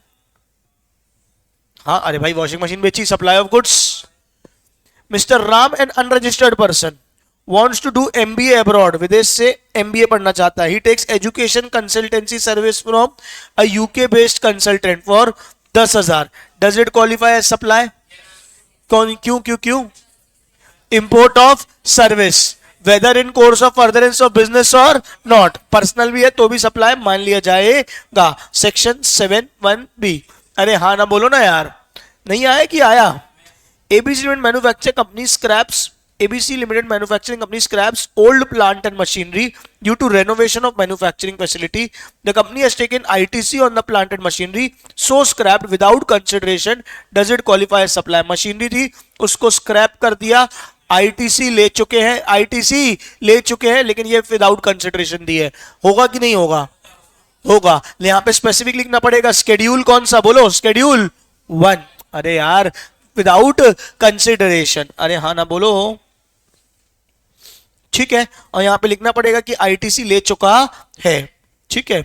हाँ अरे भाई वॉशिंग मशीन बेची, supply of goods. Mr Ram an unregistered person wants to do MBA abroad, विदेश से MBA पढ़ना चाहता है। He takes education consultancy service from a UK based consultant for 10,000. Does it qualify as supply? क्यों क्यों क्यों क्यों? Import of service, whether in course of furtherance of business or not. Personal भी है तो भी सप्लाई मान लिया जाएगा। Section 7(1)(b। अरे हाँ ना बोलो ना यार, नहीं आया कि आया। ABC Limited manufacture company scraps, ABC Limited manufacturing company scraps old plant and machinery due to renovation of manufacturing facility. The company has taken ITC on the plant and machinery, so scrapped without consideration. Does it qualify as supply? Machinery थी उसको scrap कर दिया, ITC ले चुके हैं, ITC ले चुके हैं, लेकिन ये विदाउट कंसिडरेशन दी है। होगा कि नहीं होगा? होगा। यहाँ पे स्पेसिफिक लिखना पड़ेगा। स्केड्यूल कौन सा बोलो? स्केड्यूल 1। अरे यार विदाउट कंसिडरेशन, अरे हाँ ना बोलो, ठीक है। और यहां पे लिखना पड़ेगा कि आईटीसी ले चुका है, ठीक है।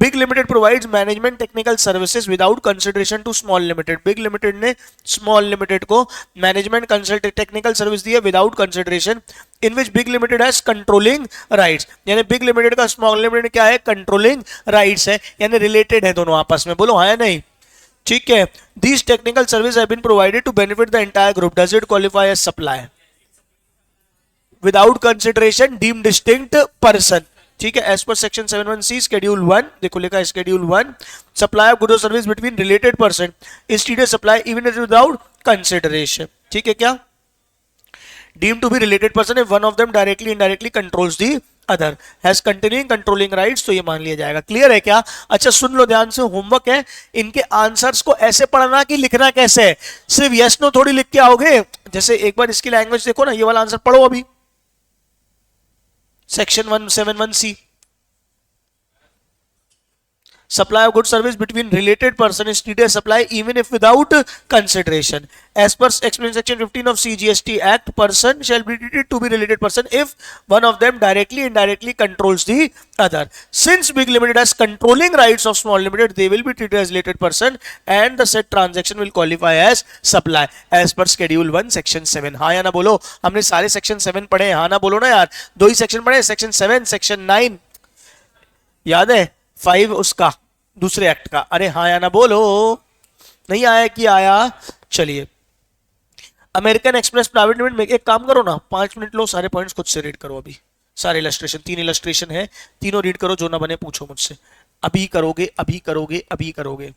Big limited provides management technical services without consideration to small limited. Big limited ने स्मॉल लिमिटेड को मैनेजमेंट कंसल्टेंट टेक्निकल सर्विस दी है without consideration, in which big limited has controlling rights. यानी बिग लिमिटेड का स्मॉल लिमिटेड क्या है? Controlling rights है, यानी रिलेटेड है दोनों आपस में, बोलो हाँ या नहीं, ठीक है। These technical service have been provided to benefit the entire group, does it qualify as supply? Without consideration deem distinct person, ठीक है, as per section 71C schedule 1, देखो लिखा है शेड्यूल 1, सप्लाई ऑफ गुड्स और service between related person is treated supply even without consideration, ठीक है क्या, deemed to be related person if one of them directly indirectly controls the other has continuing controlling rights, तो ये मान लिया जाएगा। Clear है क्या? अच्छा सुन लो ध्यान से, होमवर्क है, इनके आंसर्स को ऐसे पढ़ना कि लिखना कैसे है, सिर्फ यस नो थोड़ी लिख के आओगे। जैसे एक बार इसकी लैंग्वेज देखो ना, ये वाला आंसर पढ़ो अभी, section 171C, supply of good service between related person is treated as supply even if without consideration. As per explain section 15 of CGST Act, person shall be treated to be related person if one of them directly indirectly controls the other. Since big limited has controlling rights of small limited, they will be treated as related person and the said transaction will qualify as supply as per schedule 1 section 7. हाँ या ना बोलो, हमने सारे section 7 पढ़े हैं, हाँ ना बोलो ना यार, दो ही section पढ़े, section 7 section 9 याद है, 5 उसका दूसरे एक्ट का, अरे हाँ या ना बोलो, नहीं आया कि आया। चलिए, अमेरिकन एक्सप्रेस प्राइवेट लिमिटेड में एक काम करो ना, 5 मिनट लो, सारे पॉइंट्स खुद से रीड करो अभी, सारे इलस्ट्रेशन, 3 इलस्ट्रेशन है, तीनों रीड करो, जो ना बने पूछो मुझसे, अभी करोगे अभी करोगे अभी करोगे।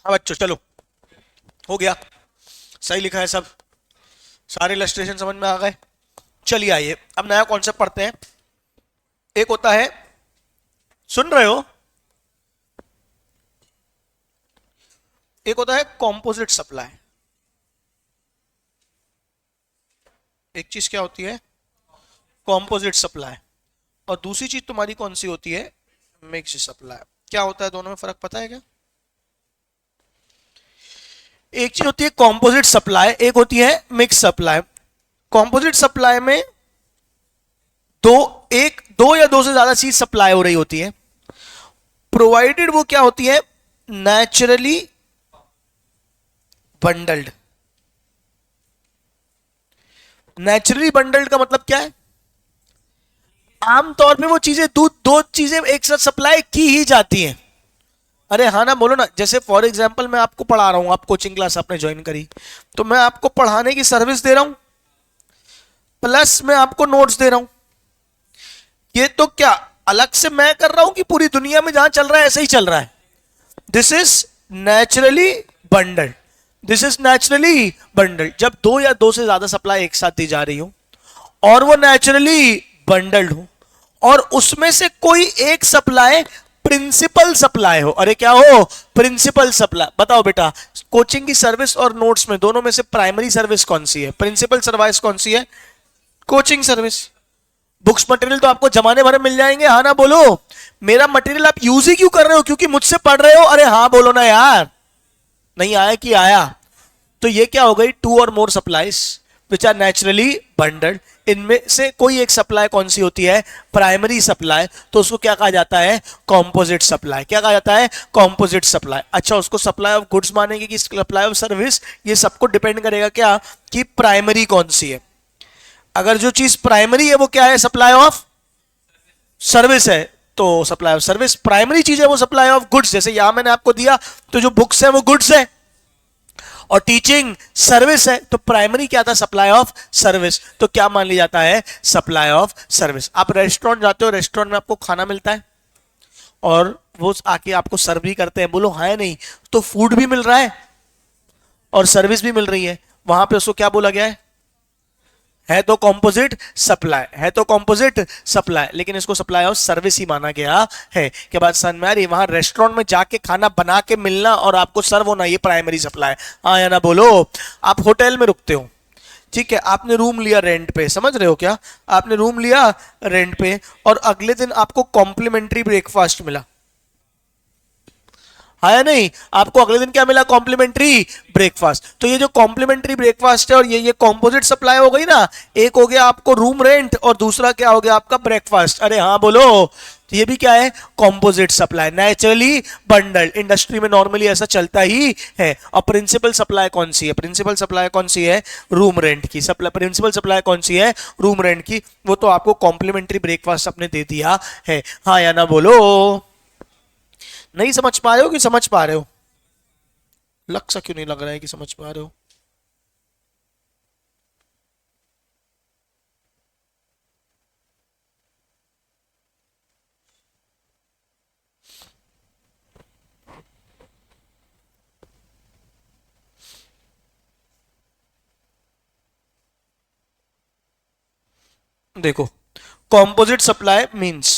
हाँ बच्चों चलो, हो गया, सही लिखा है सब, सारे इलस्ट्रेशन समझ में आ गए। चलिए आइए अब नया कॉन्सेप्ट पढ़ते हैं। एक होता है, सुन रहे हो, एक होता है कॉम्पोजिट सप्लाई। एक चीज क्या होती है, कॉम्पोजिट सप्लाई, और दूसरी चीज तुम्हारी कौन सी होती है, मिक्स सप्लाई। क्या होता है दोनों में फर्क पता है क्या? एक चीज होती है कॉम्पोजिट सप्लाई, एक होती है मिक्स सप्लाई। कॉम्पोजिट सप्लाई में दो या दो से ज्यादा चीज सप्लाई हो रही होती है, प्रोवाइडेड वो क्या होती है, नेचुरली बंडल्ड। नेचुरली बंडल्ड का मतलब क्या है, आमतौर पे वो चीजें दो चीजें एक साथ सप्लाई की ही जाती हैं। अरे हाँ ना, बोलो ना। जैसे फॉर एग्जांपल मैं आपको पढ़ा रहा हूं, आप कोचिंग क्लास आपने ज्वाइन करी, तो मैं आपको पढ़ाने की सर्विस दे रहा हूं, प्लस मैं आपको नोट्स दे रहा हूं। ये तो क्या अलग से मैं कर रहा हूं कि पूरी दुनिया में जहां चल रहा है ऐसे ही चल रहा है? This is naturally bundled, this is naturally bundled. जब दो या दो से ज्यादा सप्लाई एक साथ दी जा रही हो और वो नेचुरली बंडल्ड हो, और उसमें से कोई एक सप्लाई प्रिंसिपल सप्लाई हो। अरे क्या हो, प्रिंसिपल सप्लाई। बताओ बेटा, कोचिंग की सर्विस और नोट्स में दोनों में से प्राइमरी सर्विस कौन सी है, प्रिंसिपल सर्विस कौन सी है? Coaching service. बुक्स मटेरियल तो आपको जमाने भर में मिल जाएंगे, हाँ ना बोलो। मेरा मटेरियल आप यूज ही क्यों कर रहे हो, क्योंकि मुझसे पढ़ रहे हो। अरे हाँ बोलो ना यार, नहीं आया कि आया। तो ये क्या हो गई, two or more supplies which are naturally bundled. इनमें से कोई एक सप्लाई कौन सी होती है, प्राइमरी सप्लाई, तो उसको क्या कहा जाता है, कॉम्पोजिट सप्लाई। क्या कहा जाता है, कॉम्पोजिट सप्लाई। अच्छा, उसको सप्लाई ऑफ गुड्स मानेंगे कि सप्लाई ऑफ सर्विस, ये सबको डिपेंड करेगा क्या, कि प्राइमरी कौन सी है। अगर जो चीज प्राइमरी है वो क्या है, सप्लाई ऑफ सर्विस है, तो सप्लाई ऑफ सर्विस। प्राइमरी चीज है वो सप्लाई ऑफ गुड्स, जैसे यहां मैंने आपको दिया, तो जो बुक्स है वो गुड्स है, और टीचिंग सर्विस है, तो प्राइमरी क्या था, सप्लाई ऑफ सर्विस। तो क्या मान लिया जाता है, सप्लाई ऑफ सर्विस। आप रेस्टोरेंट जाते हो, रेस्टोरेंट में आपको खाना मिलता है और वो आके आपको सर्व भी करते हैं, बोलो हाँ नहीं, तो फूड भी मिल रहा है और सर्विस भी मिल रही है, वहां पे उसको क्या बोला गया है तो कॉम्पोजिट सप्लाई, है तो कॉम्पोजिट सप्लाई, लेकिन इसको सप्लाई ऑफ सर्विस ही माना गया है। के बाद समझ में आ रही, वहां रेस्टोरेंट में जाके खाना बना के मिलना और आपको सर्व होना, ये प्राइमरी सप्लाई। हाँ या ना बोलो। आप होटल में रुकते हो, ठीक है, आपने रूम लिया रेंट पे, समझ रहे हो क्या, आपने रूम लिया रेंट पे और अगले दिन आपको कॉम्प्लीमेंट्री ब्रेकफास्ट मिला, हाँ या नहीं, आपको अगले दिन क्या मिला, कॉम्प्लीमेंट्री ब्रेकफास्ट। तो ये जो कॉम्प्लीमेंट्री ब्रेकफास्ट है और ये कॉम्पोजिट सप्लाई हो गई ना, एक हो गया आपको रूम रेंट और दूसरा क्या हो गया आपका ब्रेकफास्ट। अरे हाँ बोलो, तो ये भी क्या है, composite supply, naturally bundle. Industry में नॉर्मली ऐसा चलता ही है। और प्रिंसिपल सप्लाई कौन सी है, प्रिंसिपल सप्लाई कौन सी है, रूम रेंट की सप्लाई। प्रिंसिपल सप्लाई कौन सी है, रूम रेंट की, वो तो आपको कॉम्प्लीमेंट्री ब्रेकफास्ट अपने दे दिया है। हाँ या ना बोलो। नहीं समझ पा रहे हो कि समझ पा रहे हो? लग सा क्यों नहीं लग रहा है कि समझ पा रहे हो? देखो, composite supply means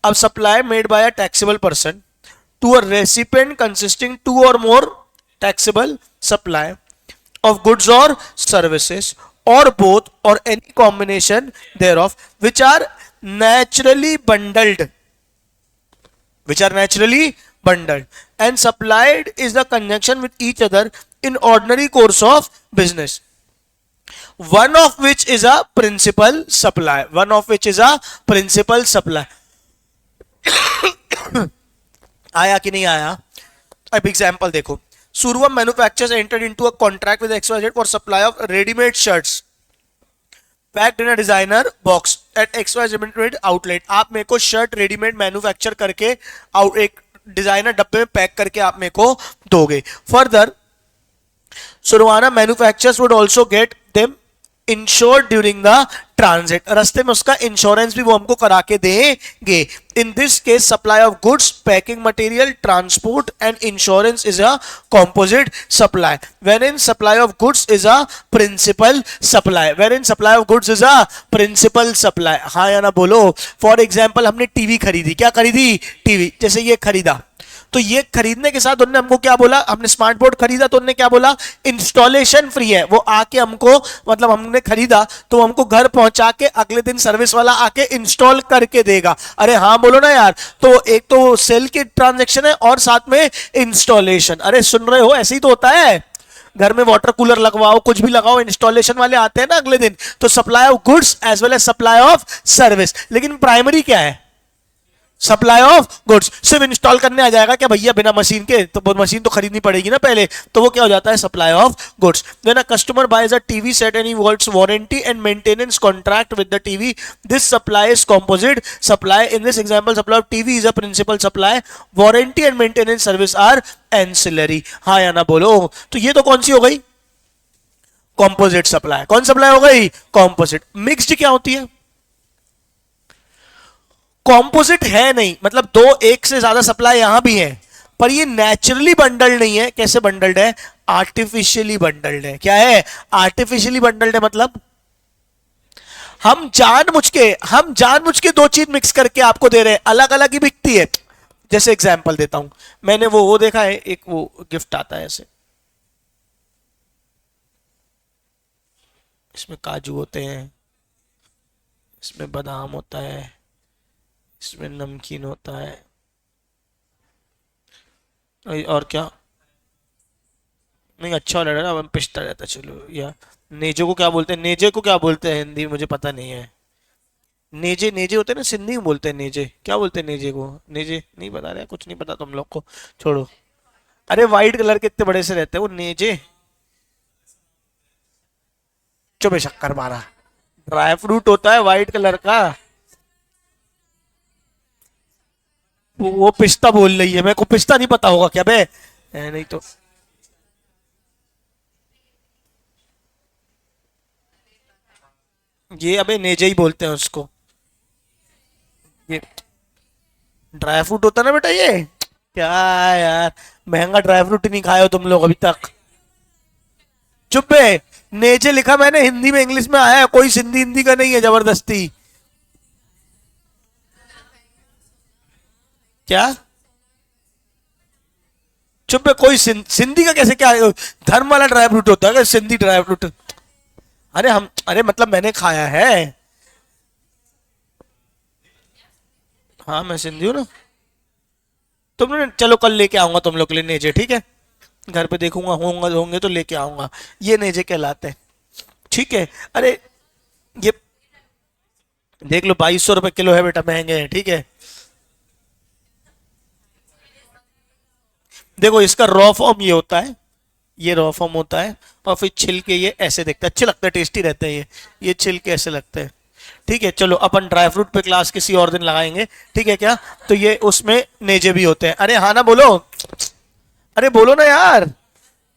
a supply made by a taxable person to a recipient consisting two or more taxable supply of goods or services or both or any combination thereof which are naturally bundled, which are naturally bundled and supplied is the conjunction with each other in ordinary course of business, one of which is a principal supply, one of which is a principal supply. आया कि नहीं आया? अब example देखो, सुरवम manufactures entered into a contract with XYZ for supply of readymade shirts packed in a designer box at XYZ limited outlet. आप मेरे को शर्ट रेडीमेड मैन्युफैक्चर करके एक डिजाइनर डब्बे में पैक करके आप मेरे को दोगे। Further Survana manufacturers would also get them insured during the transit, रास्ते में उसका इंश्योरेंस भी वो हमको करा के देंगे। In this case supply of goods, packing material, transport and insurance is a composite supply, where in supply of goods is a principal supply, where in supply of goods is a principal supply. हाँ या ना बोलो। For example हमने TV खरीदी, क्या खरीदी? TV. जैसे ये खरीदा, तो ये खरीदने के साथ उन्होंने हमको क्या बोला? हमने स्मार्ट बोर्ड खरीदा तो उन्होंने क्या बोला? इंस्टॉलेशन फ्री है। वो आके हमको, मतलब हमने खरीदा तो हमको घर पहुंचा के अगले दिन सर्विस वाला आके इंस्टॉल करके देगा। अरे हाँ बोलो ना यार। तो एक तो सेल की ट्रांजैक्शन है और साथ में इंस्टॉलेशन। अरे सुन रहे हो, ऐसे ही तो होता है। घर में वाटर कूलर लगवाओ, कुछ भी लगाओ, इंस्टॉलेशन वाले आते हैं ना अगले दिन। तो supply of goods as well as supply of service. लेकिन प्राइमरी क्या है? Supply of goods. सिर्फ इंस्टॉल करने आ जाएगा क्या भैया बिना मशीन के? तो वो मशीन तो खरीदनी पड़ेगी ना पहले। तो वो क्या हो जाता है? Supply of goods. When a customer buys a TV set and he wants warranty and maintenance contract with the TV, this supply is composite supply. In this example supply of TV is a principal supply, warranty and maintenance service are ancillary. हाँ या ना बोलो। तो ये तो कौन सी हो गई? Composite supply. कौन सप्लाई हो गई? कॉम्पोजिट। मिक्स्ड क्या होती है? कॉम्पोजिट है नहीं, मतलब दो एक से ज्यादा सप्लाई यहां भी है, पर ये नेचुरली बंडल्ड नहीं है। कैसे बंडल्ड है? आर्टिफिशियली बंडल्ड है। क्या है? आर्टिफिशियली बंडल्ड है। मतलब हम जानबूझ के दो चीज मिक्स करके आपको दे रहे हैं, अलग अलग ही बिकती है। जैसे एग्जांपल देता हूं, मैंने वो देखा है, एक वो गिफ्ट आता है ऐसे, इसमें काजू होते हैं, इसमें बादाम होता है, इसमें नमकीन होता है, और क्या नहीं अच्छा लग रहा है, पिस्ता रहता है। चलो, या नेजे को क्या बोलते हैं? नेजे को क्या बोलते हैं हिंदी मुझे पता नहीं है। नेजे नेजे होते हैं ना, सिंधी में बोलते हैं नेजे। क्या बोलते हैं नेजे को? नेजे नहीं बता रहे, कुछ नहीं पता तुम लोग को, छोड़ो। अरे व्हाइट कलर के इतने बड़े से रहते हैं वो नेजे। चुप शक्कर मारा। ड्राई फ्रूट होता है व्हाइट कलर का। वो पिस्ता बोल रही है, मेरे को पिस्ता नहीं पता होगा क्या बे? नहीं तो ये अबे नेजे ही बोलते हैं उसको। ये ड्राई फ्रूट होता है ना बेटा ये। क्या यार, महंगा ड्राई फ्रूट ही नहीं खाए हो तुम लोग अभी तक। चुप बे। नेजे लिखा मैंने हिंदी में, इंग्लिश में आया है, कोई सिंधी हिंदी का नहीं है जबरदस्ती। क्या? चुप बे। कोई सिंधी का कैसे? क्या धर्म वाला ड्राई फ्रूट होता है क्या सिंधी ड्राई फ्रूट? अरे मतलब मैंने खाया है। हाँ मैं सिंधी हूँ ना। तुम लोग चलो, कल लेके आऊंगा तुम लोग के लिए नेजे, ठीक है? घर पे देखूंगा होंगे तो लेके आऊंगा। ये नेजे कहलाते हैं, ठीक है? अरे ये देख लो, 2200 रुपए किलो है बेटा, महंगे हैं, ठीक है? देखो इसका रॉ फॉर्म ये होता है, ये रॉ फॉर्म होता है, और फिर छिल के ये ऐसे दिखता है, अच्छे लगते हैं, टेस्टी रहते हैं ये छिल के ऐसे लगते हैं, ठीक है? चलो अपन ड्राई फ्रूट पे क्लास किसी और दिन लगाएंगे, ठीक है क्या? तो ये उसमें नेजे भी होते हैं। अरे हाँ ना बोलो, अरे बोलो ना यार।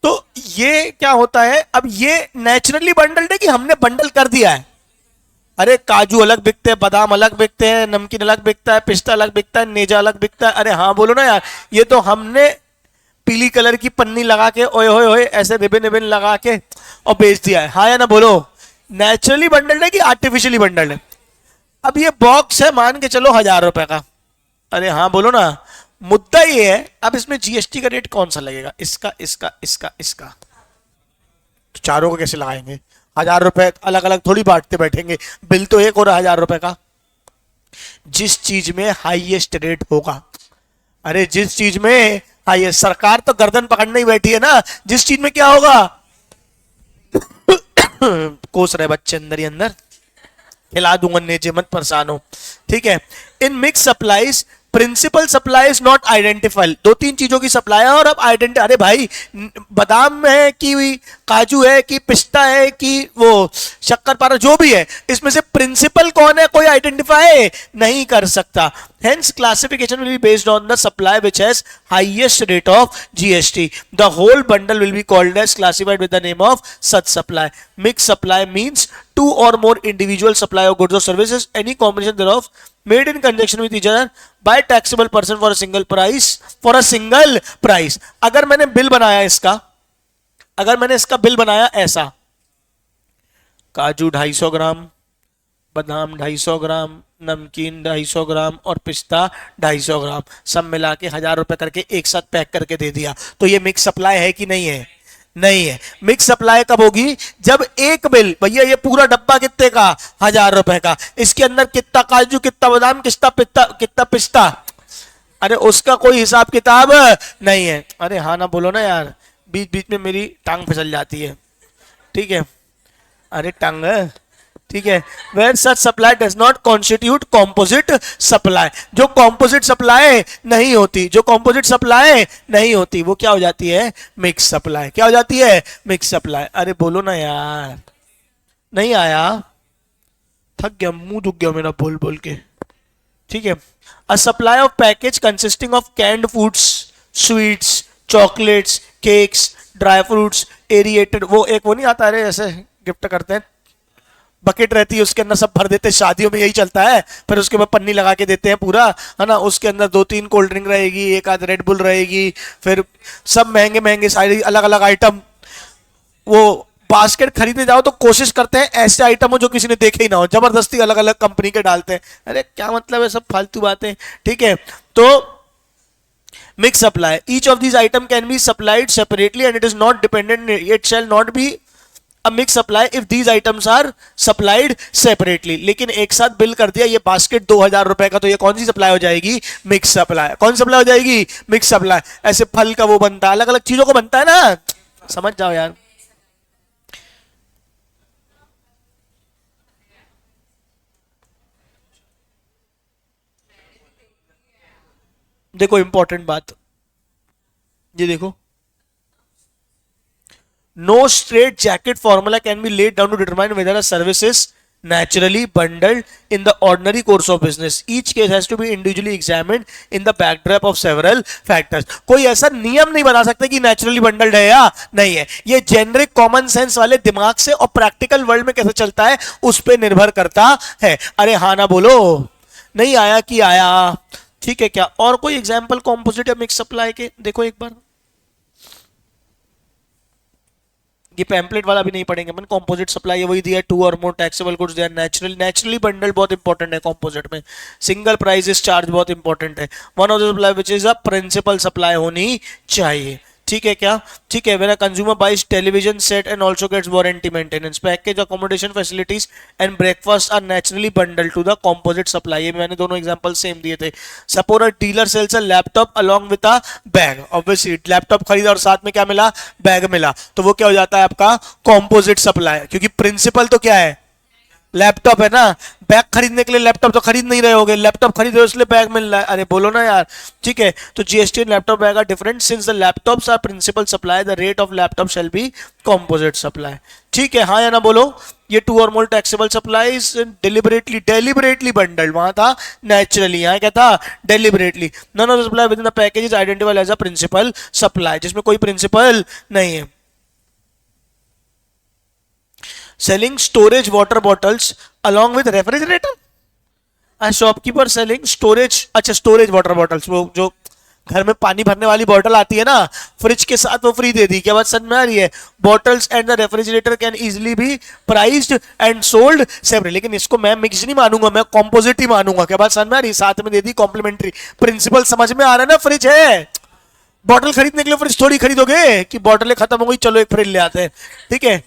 तो ये क्या होता है? अब ये नेचुरली बंडल्ड है कि हमने बंडल कर दिया है? अरे काजू अलग बिकते हैं, बादाम अलग बिकते हैं, नमकीन अलग बिकता है, पिस्ता अलग बिकता है, नेजा अलग बिकता है। अरे हाँ बोलो ना यार। ये तो हमने पीली कलर की पन्नी लगा के, ओए होए होए, ऐसे रिबन रिबन लगा के और बेच दिया है। हाँ या ना बोलो? नेचुरली बंडल्ड है कि आर्टिफिशियली बंडल्ड है? अब ये बॉक्स है, मान के चलो 1000 रुपए का। अरे हाँ बोलो ना। मुद्दा ये है, अब इसमें जीएसटी का रेट कौन सा लगेगा? इसका, इसका, इसका, इसका। तो चारों को कैसे लगाएंगे? 1000 रुपए अलग अलग थोड़ी बांटते बैठेंगे, बिल तो एक हो रहा है 1000 रुपए का। जिस चीज में हाईएस्ट रेट होगा, अरे जिस चीज में हाईएस्ट, सरकार तो गर्दन पकड़ने ही बैठी है ना, जिस चीज में क्या होगा? कोस रहे बच्चे अंदर ही अंदर, खिला दूंगा नेचे, मत परेशान हो, ठीक है? In mix supplies principal supply is not identified, दो तीन चीजों की सप्लाई है और अब आइडेंटिफाई, अरे भाई बादाम है कि काजू है कि पिस्ता है कि वो शक्कर पारा जो भी है, इसमें से प्रिंसिपल कौन है कोई आइडेंटिफाई नहीं कर सकता. Hence classification will be based on the supply which has highest rate of GST. The whole bundle will be called as classified with the name of such supply. Mixed supply means two or more individual supply of goods or services, any combination thereof made in conjunction with each other by taxable person for a single price, for a single price. अगर मैंने bill बनाया इसका, अगर मैंने इसका bill बनाया ऐसा, काजू 250 ग्राम, बादाम 250 ग्राम, नमकीन 250 ग्राम और पिस्ता 250 ग्राम, सब मिला के 1000 रुपए करके एक साथ पैक करके दे दिया, तो ये मिक्स सप्लाई है कि नहीं है? नहीं है. मिक्स सप्लाई कब होगी? जब एक बिल, भैया ये पूरा डब्बा कितने का? 1000 रुपए का, इसके अंदर कितना काजू, कितना बादाम, कितना पिस्ता, अरे उसका कोई हिसाब किताब नहीं है. अरे हाँ ना बोलो ना यार, बीच बीच में मेरी टांग फिसल जाती है, ठीक है, अरे टांग, ठीक है. Where such supply does not constitute composite supply, जो कॉम्पोजिट सप्लाई नहीं होती, जो कॉम्पोजिट सप्लाई नहीं होती वो क्या हो जाती है? Mix supply. क्या हो जाती है? Mix supply. अरे बोलो ना यार, नहीं आया, थक गया, मुंह दुख गया मेरा बोल बोल के, ठीक है. A supply of package consisting of canned foods, sweets, chocolates, cakes, dry fruits, aerated, वो एक वो नहीं आता, अरे ऐसे गिफ्ट करते हैं, बकेट रहती है उसके अंदर सब भर देते हैं, शादियों में यही चलता है, फिर उसके बाद पन्नी लगा के देते हैं पूरा, है ना, उसके अंदर 2-3 कोल्ड ड्रिंक रहेगी, एक आध रेड बुल रहेगी, फिर सब महंगे महंगे सारे अलग अलग आइटम. वो बास्केट खरीदने जाओ तो कोशिश करते हैं ऐसे आइटम हो जो किसी ने देखे ही ना हो, जबरदस्ती अलग अलग कंपनी के डालते हैं. अरे क्या मतलब है, सब फालतू बातें, ठीक है. तो mix supply, each of these item can be supplied separately and it is not dependent, it shall not B a mixed supply if these items are supplied separately. लेकिन एक साथ बिल कर दिया, ये बास्केट 2000 रुपए का, तो ये कौन सी सप्लाई हो जाएगी? Mix supply. कौन सी सप्लाई हो जाएगी? Mix supply. ऐसे फल का वो बनता है, अलग अलग चीजों को बनता है ना, समझ जाओ यार. देखो इंपॉर्टेंट बात, ये देखो, no straight jacket formula can be laid down to determine whether a service is naturally bundled in the ordinary course of business. Each case has to be individually examined in the backdrop of several factors. कोई ऐसा नियम नहीं बना सकता कि naturally bundled है या नहीं है. ये जेनरिक कॉमन सेंस वाले दिमाग से और प्रैक्टिकल वर्ल्ड में कैसे चलता है उस पर निर्भर करता है. अरे हाँ ना बोलो, नहीं आया कि आया, ठीक है. क्या और कोई एग्जाम्पल कॉम्पोजिट या मिक्स सप्लाई के? देखो एक बार, ये पैम्पलेट वाला भी नहीं पढ़ेंगे अपन, कॉम्पोजिट सप्लाई वही दिया है, two or more taxable goods they are naturally bundle, बहुत इंपॉर्टेंट है कॉम्पोजिट में. सिंगल प्राइस इज चार्ज बहुत इंपॉर्टेंट है. One of the supply which is a principal supply होनी चाहिए, ठीक है. क्या? ठीक है. When a consumer buys television set and also gets warranty maintenance package accommodation facilities and breakfast are naturally bundle to the composite supply. ये मैंने दोनों एग्जांपल सेम दिए थे. Suppose a dealer sells a laptop along with a bag, obviously laptop खरीदा और साथ में क्या मिला? बैग मिला, तो वो क्या हो जाता है आपका? कॉम्पोजिट सप्लाई, क्योंकि प्रिंसिपल तो क्या है? लैपटॉप है ना. बैग खरीदने के लिए लैपटॉप तो खरीद नहीं रहे होगे, लैपटॉप खरीद रहे हो इसलिए बैग मिल रहा है. अरे बोलो ना यार, ठीक है. तो GST and laptop bag are different since the laptops are principal supply, the rate of laptop shall be composite supply. ठीक है, हाँ या ना बोलो. ये two or more taxable supplies deliberately bundled, वहां था नेचुरली, यहाँ क्या था? Deliberately. None of the supply within the package is identified as a principal supply, जिसमें कोई प्रिंसिपल नहीं है. Selling storage water bottles along with refrigerator. A shopkeeper selling storage, अच्छा storage water bottles, वो जो घर में पानी भरने वाली बोतल आती है ना, फ्रिज के साथ वो फ्री दे दी. क्या बात समझ में आ रही है? Bottles and the refrigerator can easily be priced and sold separate. लेकिन इसको मैं मिक्स नहीं मानूंगा, मैं कॉम्पोजिट ही मानूंगा. क्या बात समझ में आ रही है? साथ में दे दी कॉम्प्लीमेंट्री. प्रिंसिपल समझ में आ रहा है ना? फ्रिज है, बॉटल खरीदने के लिए फ्रिज थोड़ी खरीदोगे कि बॉटलें खत्म हो गई चलो एक फ्रिज ले आते हैं, ठीक है.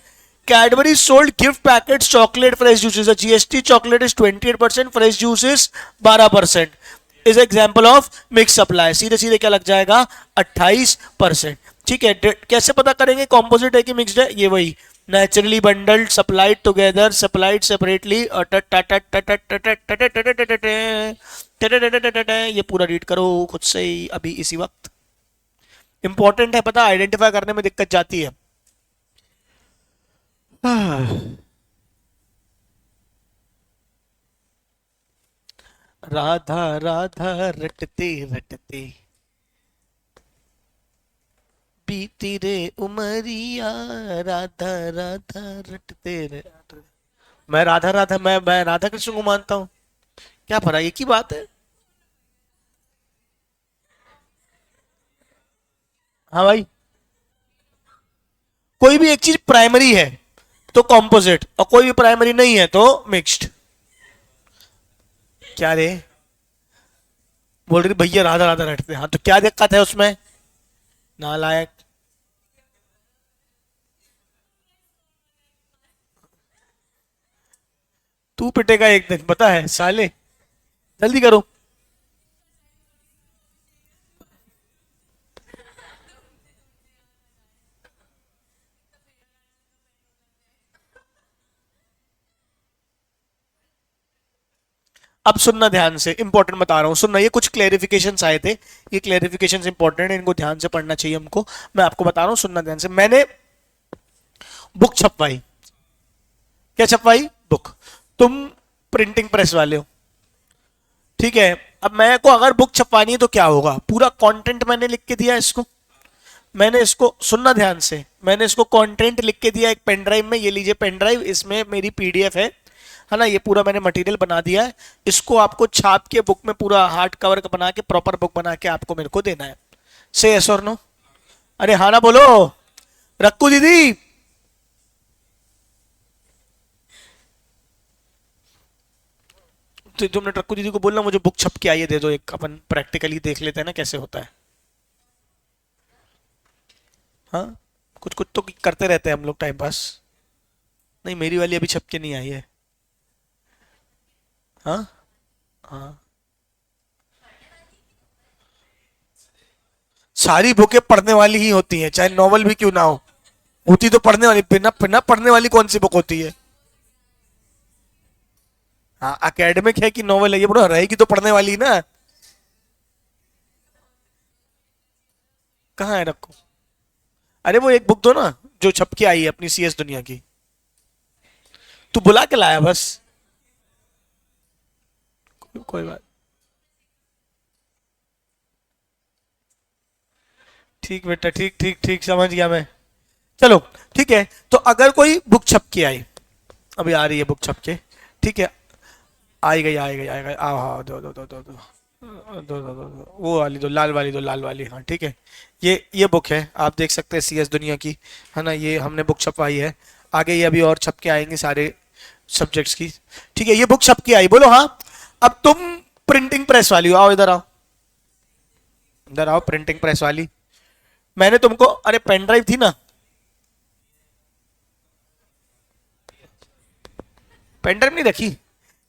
Cadbury sold gift packets chocolate fresh juices. The GST chocolate is 28%, fresh juice is 12%. Is example of mixed supply. सीधे सीधे क्या लग जाएगा? 28%. ठीक है. कैसे पता करेंगे कॉम्पोजिट है कि मिक्स्ड है? ये वही naturally bundled, supplied together, supplied separately. ये पूरा रीड करो खुद से ही अभी इसी वक्त। इंपॉर्टेंट है, पता, आइडेंटिफाई करने में दिक्कत जाती है। राधा राधा रटते रटते बीती रे उमरिया, राधा राधा रटते रटते। मैं राधा राधा, मैं राधा कृष्ण को मानता हूँ, क्या फर्क, एक ही बात है। हाँ भाई, कोई भी एक चीज प्राइमरी है तो कॉम्पोजिट, और कोई भी प्राइमरी नहीं है तो मिक्स्ड। क्या रे, बोल रही भैया राधा राधा रटते, हाँ तो क्या दिक्कत है उसमें, नालायक। तू पिटेगा एक दिन, पता है साले, जल्दी करो। अब सुनना ध्यान से, इंपॉर्टेंट बता रहा हूं, सुनना, ये कुछ क्लेरिफिकेशंस आए थे, ये क्लेरिफिकेशंस इंपॉर्टेंट है, इनको ध्यान से पढ़ना चाहिए हमको। मैं आपको बता रहा हूं, सुनना ध्यान से। मैंने बुक छपवाई, क्या छपवाई, बुक। तुम प्रिंटिंग प्रेस वाले हो, ठीक है। अब मैं को अगर बुक छपवानी है तो क्या होगा, पूरा कंटेंट मैंने लिख के दिया इसको, मैंने इसको, सुनना ध्यान से, मैंने इसको कंटेंट लिख के दिया एक पेन ड्राइव में, ये लीजिए पेन ड्राइव, इसमें मेरी पीडीएफ है ना, ये पूरा मैंने मटेरियल बना दिया है। इसको आपको छाप के बुक में पूरा हार्ड कवर का बना के, प्रॉपर बुक बना के आपको मेरे को देना है। से यस और नो, अरे हाँ ना बोलो, रक्कू दीदी। तो तुमने रक्कू दीदी को बोलना मुझे बुक छप के आइए दे दो एक, अपन प्रैक्टिकली देख लेते हैं ना कैसे होता है। हाँ, कुछ कुछ तो करते रहते हैं हम लोग टाइम पास। नहीं, मेरी वाली अभी छप के नहीं आई है। हाँ हाँ, सारी बुकें पढ़ने वाली ही होती हैं, चाहे नॉवल भी क्यों ना हो, होती तो पढ़ने वाली, बिना बिना पढ़ने वाली कौन सी बुक होती है। हाँ, एकेडमिक है कि नॉवल है, ये बड़ा रहेगी तो पढ़ने वाली ना। कहाँ है, रखो। अरे वो एक बुक दो ना जो छप के आई है अपनी सीएस दुनिया की, तू बुला के लाया बस। कोई बात, ठीक बेटा, ठीक ठीक ठीक, समझ गया मैं। चलो ठीक है, तो अगर कोई बुक छप के आई, अभी आ रही है बुक छप के, ठीक है, आई गई आई गई आई गई, आओ हाँ, दो दो दो दो दो वो वाली दो, लाल वाली दो, लाल वाली, हाँ ठीक है। ये बुक है, आप देख सकते हैं सीएस दुनिया की, है ना, ये हमने बुक छपवाई है। आगे ये अभी और छप के आएंगे सारे सब्जेक्ट्स की, ठीक है। ये बुक छप के आई, बोलो हाँ। अब तुम प्रिंटिंग प्रेस वाली हो, आओ इधर आओ, इधर आओ, प्रिंटिंग प्रेस वाली। मैंने तुमको, अरे पेन ड्राइव थी ना, पेन ड्राइव नहीं रखी,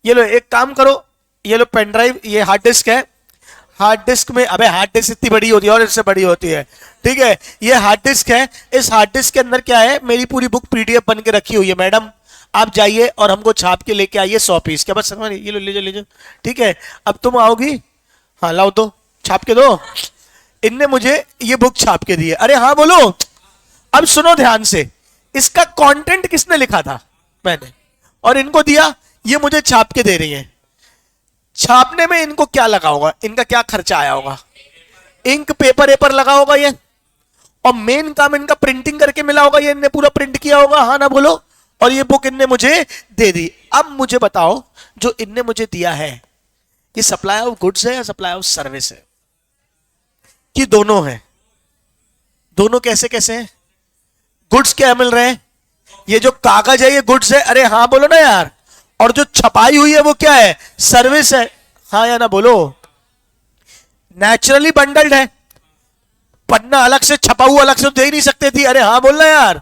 ये लो एक काम करो, ये लो पेन ड्राइव, ये हार्ड डिस्क है। हार्ड डिस्क में, अबे हार्ड डिस्क इतनी बड़ी होती है और इससे बड़ी होती है, ठीक है। ये हार्ड डिस्क है, इस हार्ड डिस्क के अंदर क्या है, मेरी पूरी बुक पीडीएफ बन के रखी हुई है मैडम। आप जाइए और हमको छाप के लेके आइए 100 पीस, क्या बस समझ, ये लो, ले जाओ ले जाओ, ठीक है। अब तुम आओगी, हाँ लाओ, दो छाप के दो। इनने मुझे ये बुक छाप के दी है, अरे हाँ बोलो। अब सुनो ध्यान से, इसका कंटेंट किसने लिखा था, मैंने, और इनको दिया, ये मुझे छाप के दे रही है। छापने में इनको क्या लगा होगा, इनका क्या खर्चा आया होगा, इंक पेपर एपर लगा होगा ये, और मेन काम इनका प्रिंटिंग करके मिला होगा, ये इनने पूरा प्रिंट किया होगा, हाँ ना बोलो। और ये बुक इनने मुझे दे दी। अब मुझे बताओ, जो इनने मुझे दिया है, ये सप्लाई ऑफ गुड्स है या सप्लाई ऑफ सर्विस है, कि दोनों है, दोनों कैसे कैसे हैं। गुड्स क्या मिल रहे हैं, ये जो कागज है ये गुड्स है, अरे हाँ बोलो ना यार। और जो छपाई हुई है वो क्या है, सर्विस है, हाँ या ना बोलो। नेचुरली बंडल्ड है, पन्ना अलग से, छपा हुआ अलग से तो दे ही नहीं सकते थी, अरे हाँ बोलना यार।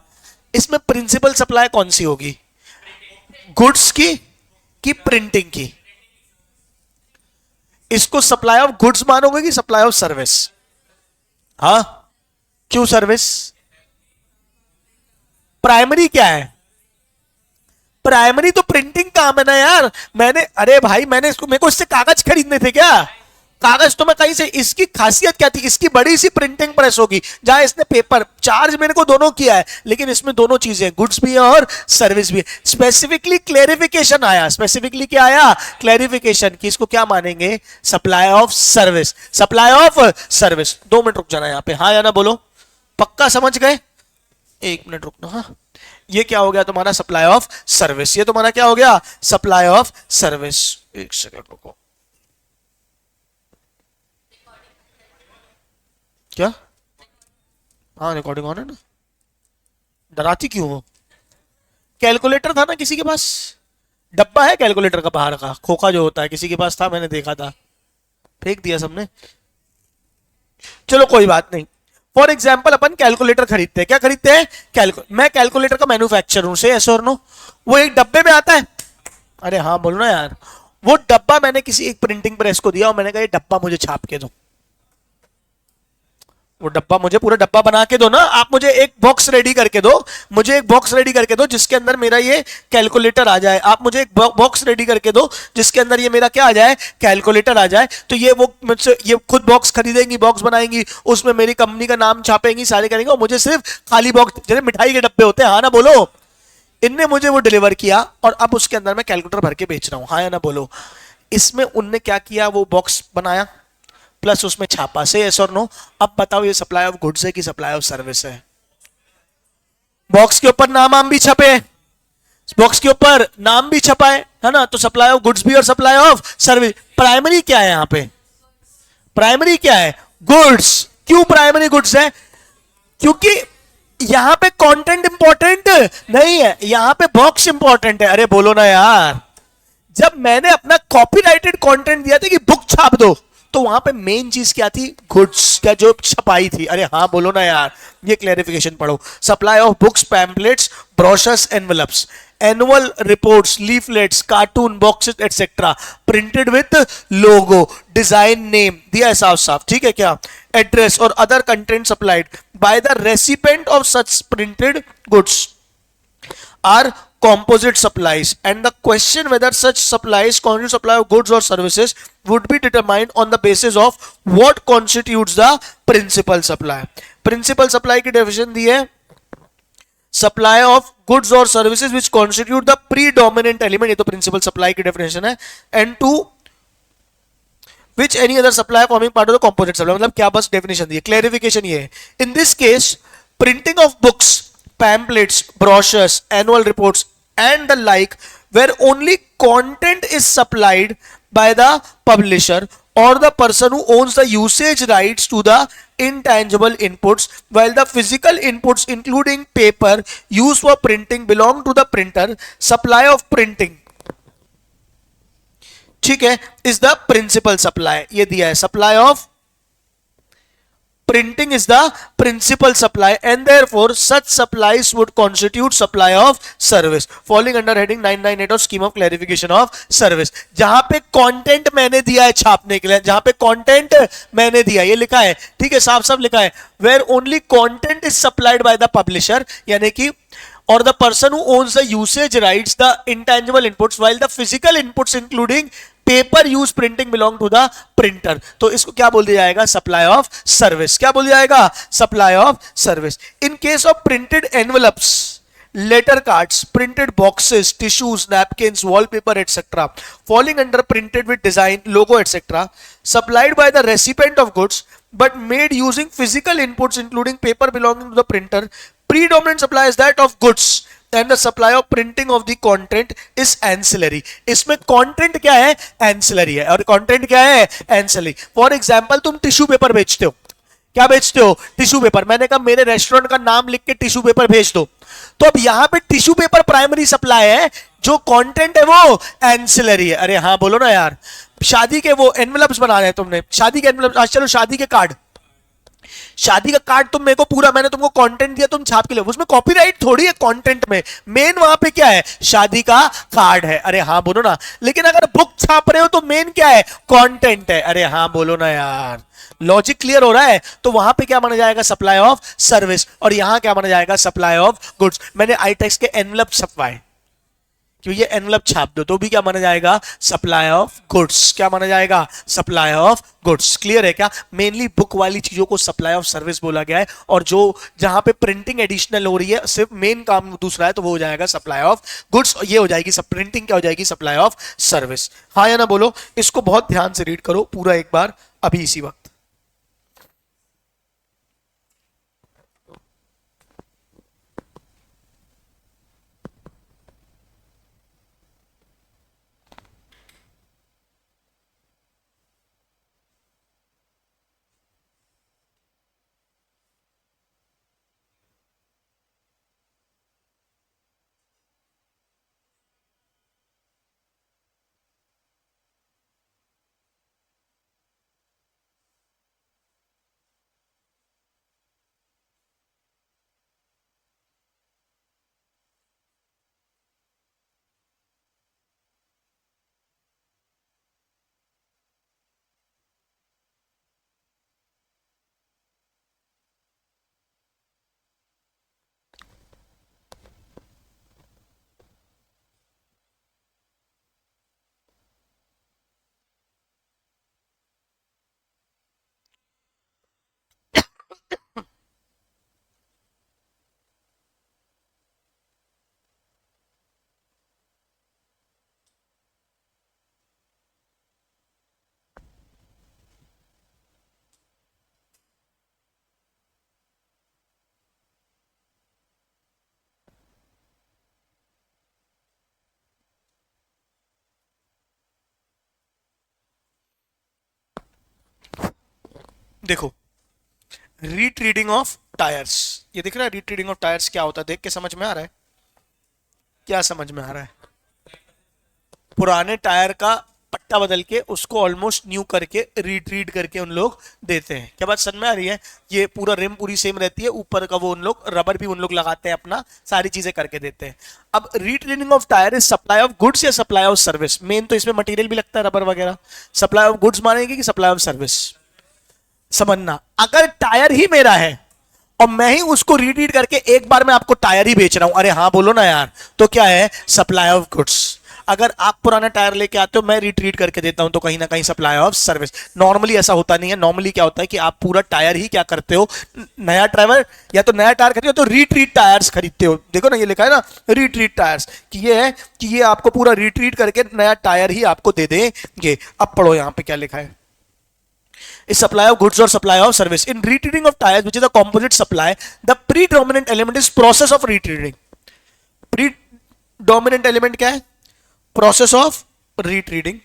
इसमें प्रिंसिपल सप्लाई कौन सी होगी, गुड्स की कि प्रिंटिंग की। इसको सप्लाई ऑफ गुड्स मानोगे कि सप्लाई ऑफ सर्विस, हाँ, क्यों सर्विस, प्राइमरी क्या है, प्राइमरी तो प्रिंटिंग काम है ना यार। मैंने, अरे भाई मैंने इसको, मेरे को इससे कागज खरीदने थे क्या? कागज तो मैं कहीं से, इसकी खासियत क्या थी, इसकी बड़ी सी प्रिंटिंग प्रेस होगी जहां इसने पेपर चार्ज मेरे को दोनों किया है, लेकिन इसमें दोनों चीजें, गुड्स भी है और सर्विस भी है। स्पेसिफिकली क्लेरिफिकेशन आया, स्पेसिफिकली क्या आया, क्लेरिफिकेशन की इसको क्या मानेंगे, supply of service, supply of service. 2 minute रुक जाना यहाँ पे, हाँ या ना बोलो, पक्का समझ गए? 1 मिनट रुकना। हाँ, ये क्या हो गया तुम्हारा, सप्लाई ऑफ सर्विस। ये तुम्हारा क्या हो गया, सप्लाई ऑफ सर्विस। 1 सेकंड रुको, क्या? हाँ रिकॉर्डिंग ऑन है ना, डराती क्यों हो? कैलकुलेटर था ना किसी के पास, डब्बा है कैलकुलेटर का बाहर का, खोखा जो होता है, किसी के पास था, मैंने देखा था, फेंक दिया सबने। चलो कोई बात नहीं। फॉर एग्जाम्पल अपन कैलकुलेटर खरीदते हैं, क्या खरीदते हैं, मैं कैलकुलेटर का मैन्युफैक्चरर हूं, से ऐसा और नो, वो एक डब्बे में आता है। अरे हाँ बोलो ना यार। वो डब्बा मैंने किसी एक प्रिंटिंग प्रेस को दिया और मैंने कहा ये डब्बा मुझे छाप के दो, वो डब्बा मुझे पूरा डब्बा बना के दो ना, आप मुझे एक बॉक्स रेडी करके दो, मुझे एक बॉक्स रेडी करके दो जिसके अंदर मेरा ये कैलकुलेटर आ जाए, आप मुझे एक बॉक्स रेडी करके दो जिसके अंदर ये मेरा क्या आ जाए, कैलकुलेटर आ जाए। तो ये वो मुझसे ये खुद बॉक्स खरीदेंगी, बॉक्स बनाएंगी, उसमें मेरी कंपनी का नाम छापेंगी, सारे करेंगे, और मुझे सिर्फ खाली बॉक्स, जैसे मिठाई के डब्बे होते हैं, हाँ ना बोलो, इनने मुझे वो डिलीवर किया और अब उसके अंदर मैं कैलकुलेटर भर के बेच रहा हूं, हाँ या ना बोलो। इसमें उनने क्या किया, वो बॉक्स बनाया प्लस उसमें छापा, से यस और नो। अब बताओ ये सप्लाई ऑफ गुड्स है कि सप्लाई ऑफ सर्विस है? बॉक्स के ऊपर नाम भी छपे, बॉक्स के ऊपर नाम भी छपा है ना, तो सप्लाई ऑफ गुड्स भी और सप्लाई ऑफ सर्विस। प्राइमरी क्या है यहां पे, प्राइमरी क्या है, गुड्स। क्यों प्राइमरी गुड्स है, क्योंकि यहां पे कंटेंट इंपॉर्टेंट नहीं है, यहां पे बॉक्स इंपॉर्टेंट है। अरे बोलो ना यार, जब मैंने अपना कॉपीराइटेड कंटेंट दिया था कि बुक छाप दो, तो वहां पे मेन चीज क्या थी, गुड्स का जो छपाई थी। अरे हाँ बोलो ना यार, ये क्लैरिफिकेशन पढ़ो। Supply of books, pamphlets, brochures, envelopes, annual reports, leaflets, cartoon boxes etcetera, printed with logo, design, name दिया है साफ साफ, ठीक है क्या, एड्रेस और other content supplied by the recipient of such printed goods are composite supplies, and the question whether such supplies constitute supply of goods or services would be determined on the basis of what constitutes the principal supply. Principal supply की definition दी है, supply of goods or services which constitute the predominant element, ये तो principal supply की definition है, and to which any other supply forming part of the composite supply। मतलब क्या, बस definition दी है, clarification ये है। In this case printing of books, pamphlets, brochures, annual reports and the like, where only content is supplied by the publisher or the person who owns the usage rights to the intangible inputs, while the physical inputs including paper used for printing belong to the printer, supply of printing, ठीक है, is the principal supply। ये दिया है, supply of printing is the principal supply and therefore such supplies would constitute supply of service falling under heading 998 of scheme of clarification of service। जहां पे content मैंने दिया है छापने के लिए, जहां पे कंटेंट मैंने दिया, ये लिखा है, ठीक है, साफ साफ लिखा है, where only content is supplied by the publisher, यानी कि or the person who owns the usage rights, the intangible inputs, while the physical inputs including paper use printing belong to the printer. तो इसको क्या बोल दिया जाएगा, supply of service. क्या बोल दिया जाएगा, supply of service. In case of printed envelopes, letter cards, printed boxes, tissues, napkins, wallpaper etcetera falling under printed with design, logo etcetera, supplied by the recipient of goods but made using physical inputs including paper belonging to the printer, predominant supply is that of goods and the supply of printing of the content is ancillary। इसमें content क्या है, ancillary है, और content क्या है, ancillary। For example तुम tissue paper बेचते हो, क्या बेचते हो, टिश्यू पेपर। मैंने कहा मेरे रेस्टोरेंट का नाम लिख के टिश्यू पेपर भेज दो, तो अब यहां पे टिश्यू पेपर प्राइमरी सप्लाई है, जो कंटेंट है वो एंसिलरी है। अरे हाँ बोलो ना यार। शादी के वो एनवलप्स बना रहे हैं तुमने, शादी के एनवलप्स, आज चलो शादी के कार्ड, शादी का कार्ड तुम मेरे को पूरा, मैंने तुमको कंटेंट दिया, तुम छाप के ले, उसमें कॉपीराइट थोड़ी है कंटेंट में, मेन वहां पे क्या है, शादी का कार्ड है। अरे हाँ बोलो ना। लेकिन अगर बुक छाप रहे हो तो मेन क्या है, कंटेंट है। अरे हाँ बोलो ना यार, लॉजिक क्लियर हो रहा है। तो वहां पे क्या माना जाएगा, सप्लाई ऑफ सर्विस, और यहां क्या माना जाएगा, सप्लाई ऑफ गुड्स। मैंने आईटेक्स के एनवलप छपवाए, कि ये एनवलप छाप दो, तो भी क्या माना जाएगा? Supply of goods. क्या माना जाएगा? Supply of goods. क्लियर है क्या? मेनली बुक वाली चीजों को सप्लाई ऑफ सर्विस बोला गया है, और जो जहां पे प्रिंटिंग एडिशनल हो रही है, सिर्फ मेन काम दूसरा है, तो वो हो जाएगा सप्लाई ऑफ गुड्स। ये हो जाएगी सब, प्रिंटिंग क्या हो जाएगी? Supply of service. हाँ या ना बोलो। इसको बहुत ध्यान से रीड करो पूरा एक बार अभी इसी वक्त। देखो, रीट्रीडिंग ऑफ टायर्स, ये दिख रहा है? रीट्रीडिंग ऑफ टायर्स क्या होता है? देख के समझ में आ रहा है? क्या समझ में आ रहा है? पुराने टायर का पट्टा बदल के उसको ऑलमोस्ट न्यू करके रीट्रीट करके उन लोग देते हैं। क्या बात समझ में आ रही है? ये पूरा रिम पूरी सेम रहती है, ऊपर का वो उन लोग रबर भी उन लोग लगाते हैं, अपना सारी चीजें करके देते हैं। अब retreading of tyre is supply of goods या सप्लाई ऑफ सर्विस? मेन तो इसमें मटेरियल भी लगता है, रबर वगैरह। सप्लाई ऑफ गुड्स मानेगी कि सप्लाई ऑफ सर्विस? समझना, अगर टायर ही मेरा है और मैं ही उसको रीट्रीट करके एक बार में आपको टायर ही बेच रहा हूं, अरे हाँ बोलो ना यार, तो क्या है? Supply of goods. अगर आप पुराना टायर लेके आते हो, मैं रिट्रीट करके देता हूं, तो कहीं ना कहीं सप्लाई ऑफ सर्विस। नॉर्मली ऐसा होता नहीं है। नॉर्मली क्या होता है कि आप पूरा टायर ही क्या करते हो, नया ड्राइवर या तो नया टायर खरीदते हो तो रिट्रीट टायर्स खरीदते हो। देखो ना, ये लिखा है ना रिट्रीट टायर्स, कि ये है कि ये आपको पूरा रिट्रीट करके नया टायर ही आपको दे देंगे। अब पढ़ो यहां पे क्या लिखा है। is supply of goods or supply of service. In retreading of tires, which is a composite supply, the predominant element is process of retreading. Predominant element क्या है? Process of retreading,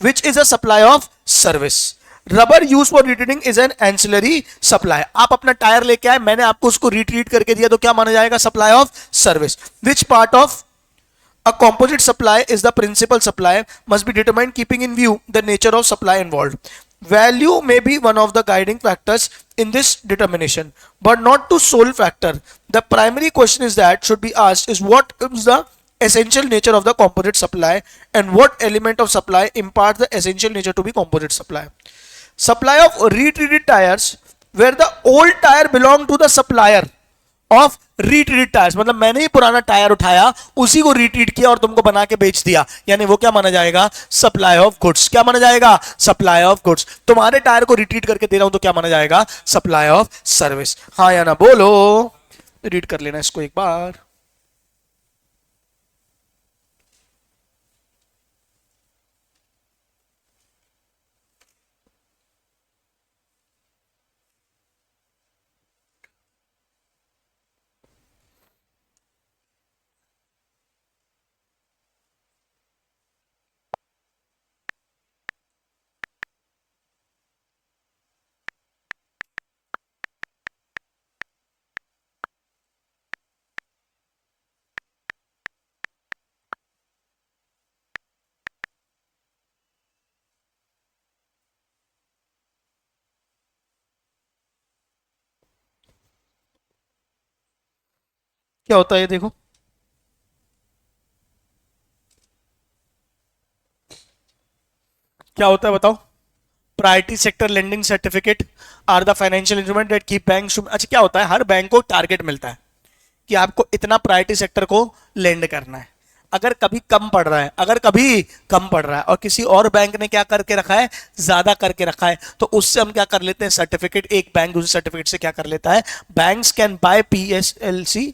which is a supply of service. Rubber use for retreating is an ancillary supply. आप अपना tyre लेके आए, मैंने आपको उसको retreat करके दिया, तो क्या माना जाएगा? Supply of service. Which part of a composite supply is the principal supply must be determined keeping in view the nature of supply involved. Value may be one of the guiding factors in this determination, but not the sole factor. The primary question is that should be asked is what is the essential nature of the composite supply and what element of supply imparts the essential nature to be composite supply. Supply of retreated tires where the old tire belong to the supplier of retreat tyres, मतलब मैंने ही पुराना tyre उठाया, उसी को retreat किया और तुमको बना के बेच दिया, यानी वो क्या माना जाएगा? Supply of goods. क्या माना जाएगा? Supply of goods. तुम्हारे टायर को रिट्रीट करके दे रहा हूं, तो क्या माना जाएगा? Supply of service. हाँ या ना बोलो। रीड कर लेना इसको एक बार। क्या होता है ये देखो, क्या होता है बताओ? Priority sector lending certificate are the financial instrument that keep bank. अच्छा, क्या होता है? हर बैंक को टारगेट मिलता है कि आपको इतना प्रायोरिटी सेक्टर को लेंड करना है। अगर कभी कम पड़ रहा है, अगर कभी कम पड़ रहा है और किसी और बैंक ने क्या करके रखा है, ज्यादा करके रखा है, तो उससे हम क्या कर लेते हैं, सर्टिफिकेट, एक बैंक दूसरे सर्टिफिकेट से क्या कर लेता है, banks can buy PSLC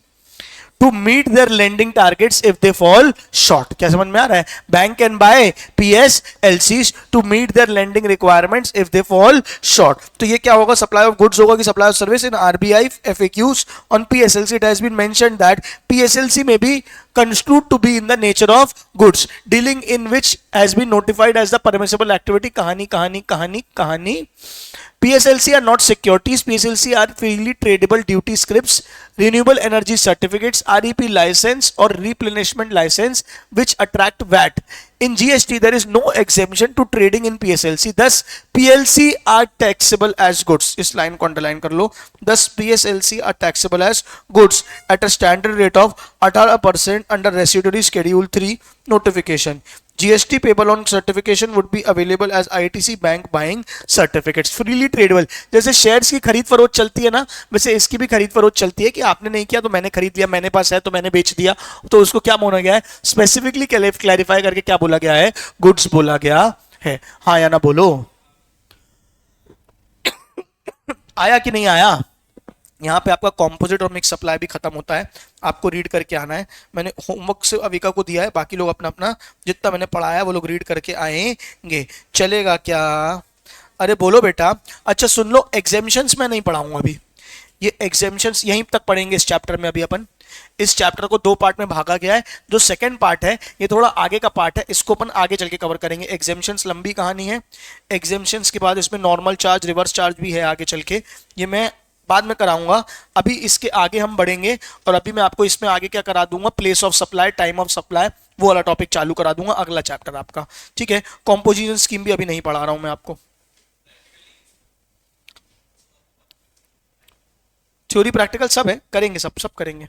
to meet their lending targets if they fall short. क्या समझ में आ रहा है? Bank can buy PSLCs to meet their lending requirements if they fall short. तो ये क्या होगा, सप्लाई ऑफ गुड्स होगा कि supply of service. In RBI FAQs on PSLC it has been mentioned that PSLC may be construed to be in the nature of goods dealing in which has been notified as the permissible activity. कहानी PSLC are not securities. PSLC are freely tradable duty scripts, renewable energy certificates, REP license or replenishment license which attract VAT. In GST, there is no exemption to trading in PSLC. Thus, PLC are taxable as goods. इस line को underline कर लो. Thus, PSLC are taxable as goods at a standard rate of 18% under Residuary Schedule 3 notification. GST payable on certification would be available as ITC bank buying certificates. Freely tradable. जैसे shares की खरीद फरोख्त चलती है ना, वैसे इसकी भी खरीद फरोख्त चलती है कि आपने नहीं किया तो मैंने खरीद लिया, मैंने पास है तो मैंने बेच दिया. तो उसको क्या बोला गया है, स्पेसिफिकली क्लैरिफाई करके क्या बोला गया है, गुड्स बोला गया है. हाँ या ना बोलो. आया कि नहीं आया? यहाँ पे आपका कॉम्पोजिट और मिक्स सप्लाई भी खत्म होता है, आपको रीड करके आना है. मैंने होमवर्क से अविका को दिया है, बाकी लोग अपना अपना जितना मैंने पढ़ाया वो लोग रीड करके आएंगे. चलेगा क्या? अरे बोलो बेटा. अच्छा सुन लो, एग्जेम्पशंस मैं नहीं पढ़ाऊंगा अभी. ये एग्जेम्पशंस यहीं तक पढ़ेंगे इस चैप्टर में. अभी अपन इस चैप्टर को दो पार्ट में भागा गया है. जो सेकंड पार्ट है ये थोड़ा आगे का पार्ट है, इसको अपन आगे चल के कवर करेंगे. एग्जेम्पशंस लंबी कहानी है. एग्जेम्पशंस के बाद इसमें नॉर्मल चार्ज, रिवर्स चार्ज भी है आगे चल के, ये मैं बाद में कराऊंगा. अभी इसके आगे हम बढ़ेंगे और अभी मैं आपको इसमें आगे क्या करा दूंगा, place of supply, time of supply, वो वाला टॉपिक चालू करा दूंगा अगला चैप्टर आपका. ठीक है. कॉम्पोजिशन स्कीम भी अभी नहीं पढ़ा रहा हूं मैं आपको. थ्योरी प्रैक्टिकल सब है, करेंगे, सब सब करेंगे.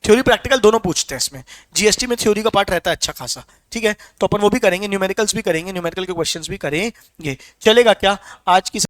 थ्योरी प्रैक्टिकल दोनों पूछते हैं इसमें. जीएसटी में थ्योरी का पार्ट रहता है अच्छा खासा. ठीक है, तो अपन वो भी करेंगे, न्यूमेरिकल्स भी करेंगे, न्यूमेरिकल के क्वेश्चंस भी करेंगे. चलेगा क्या? आज की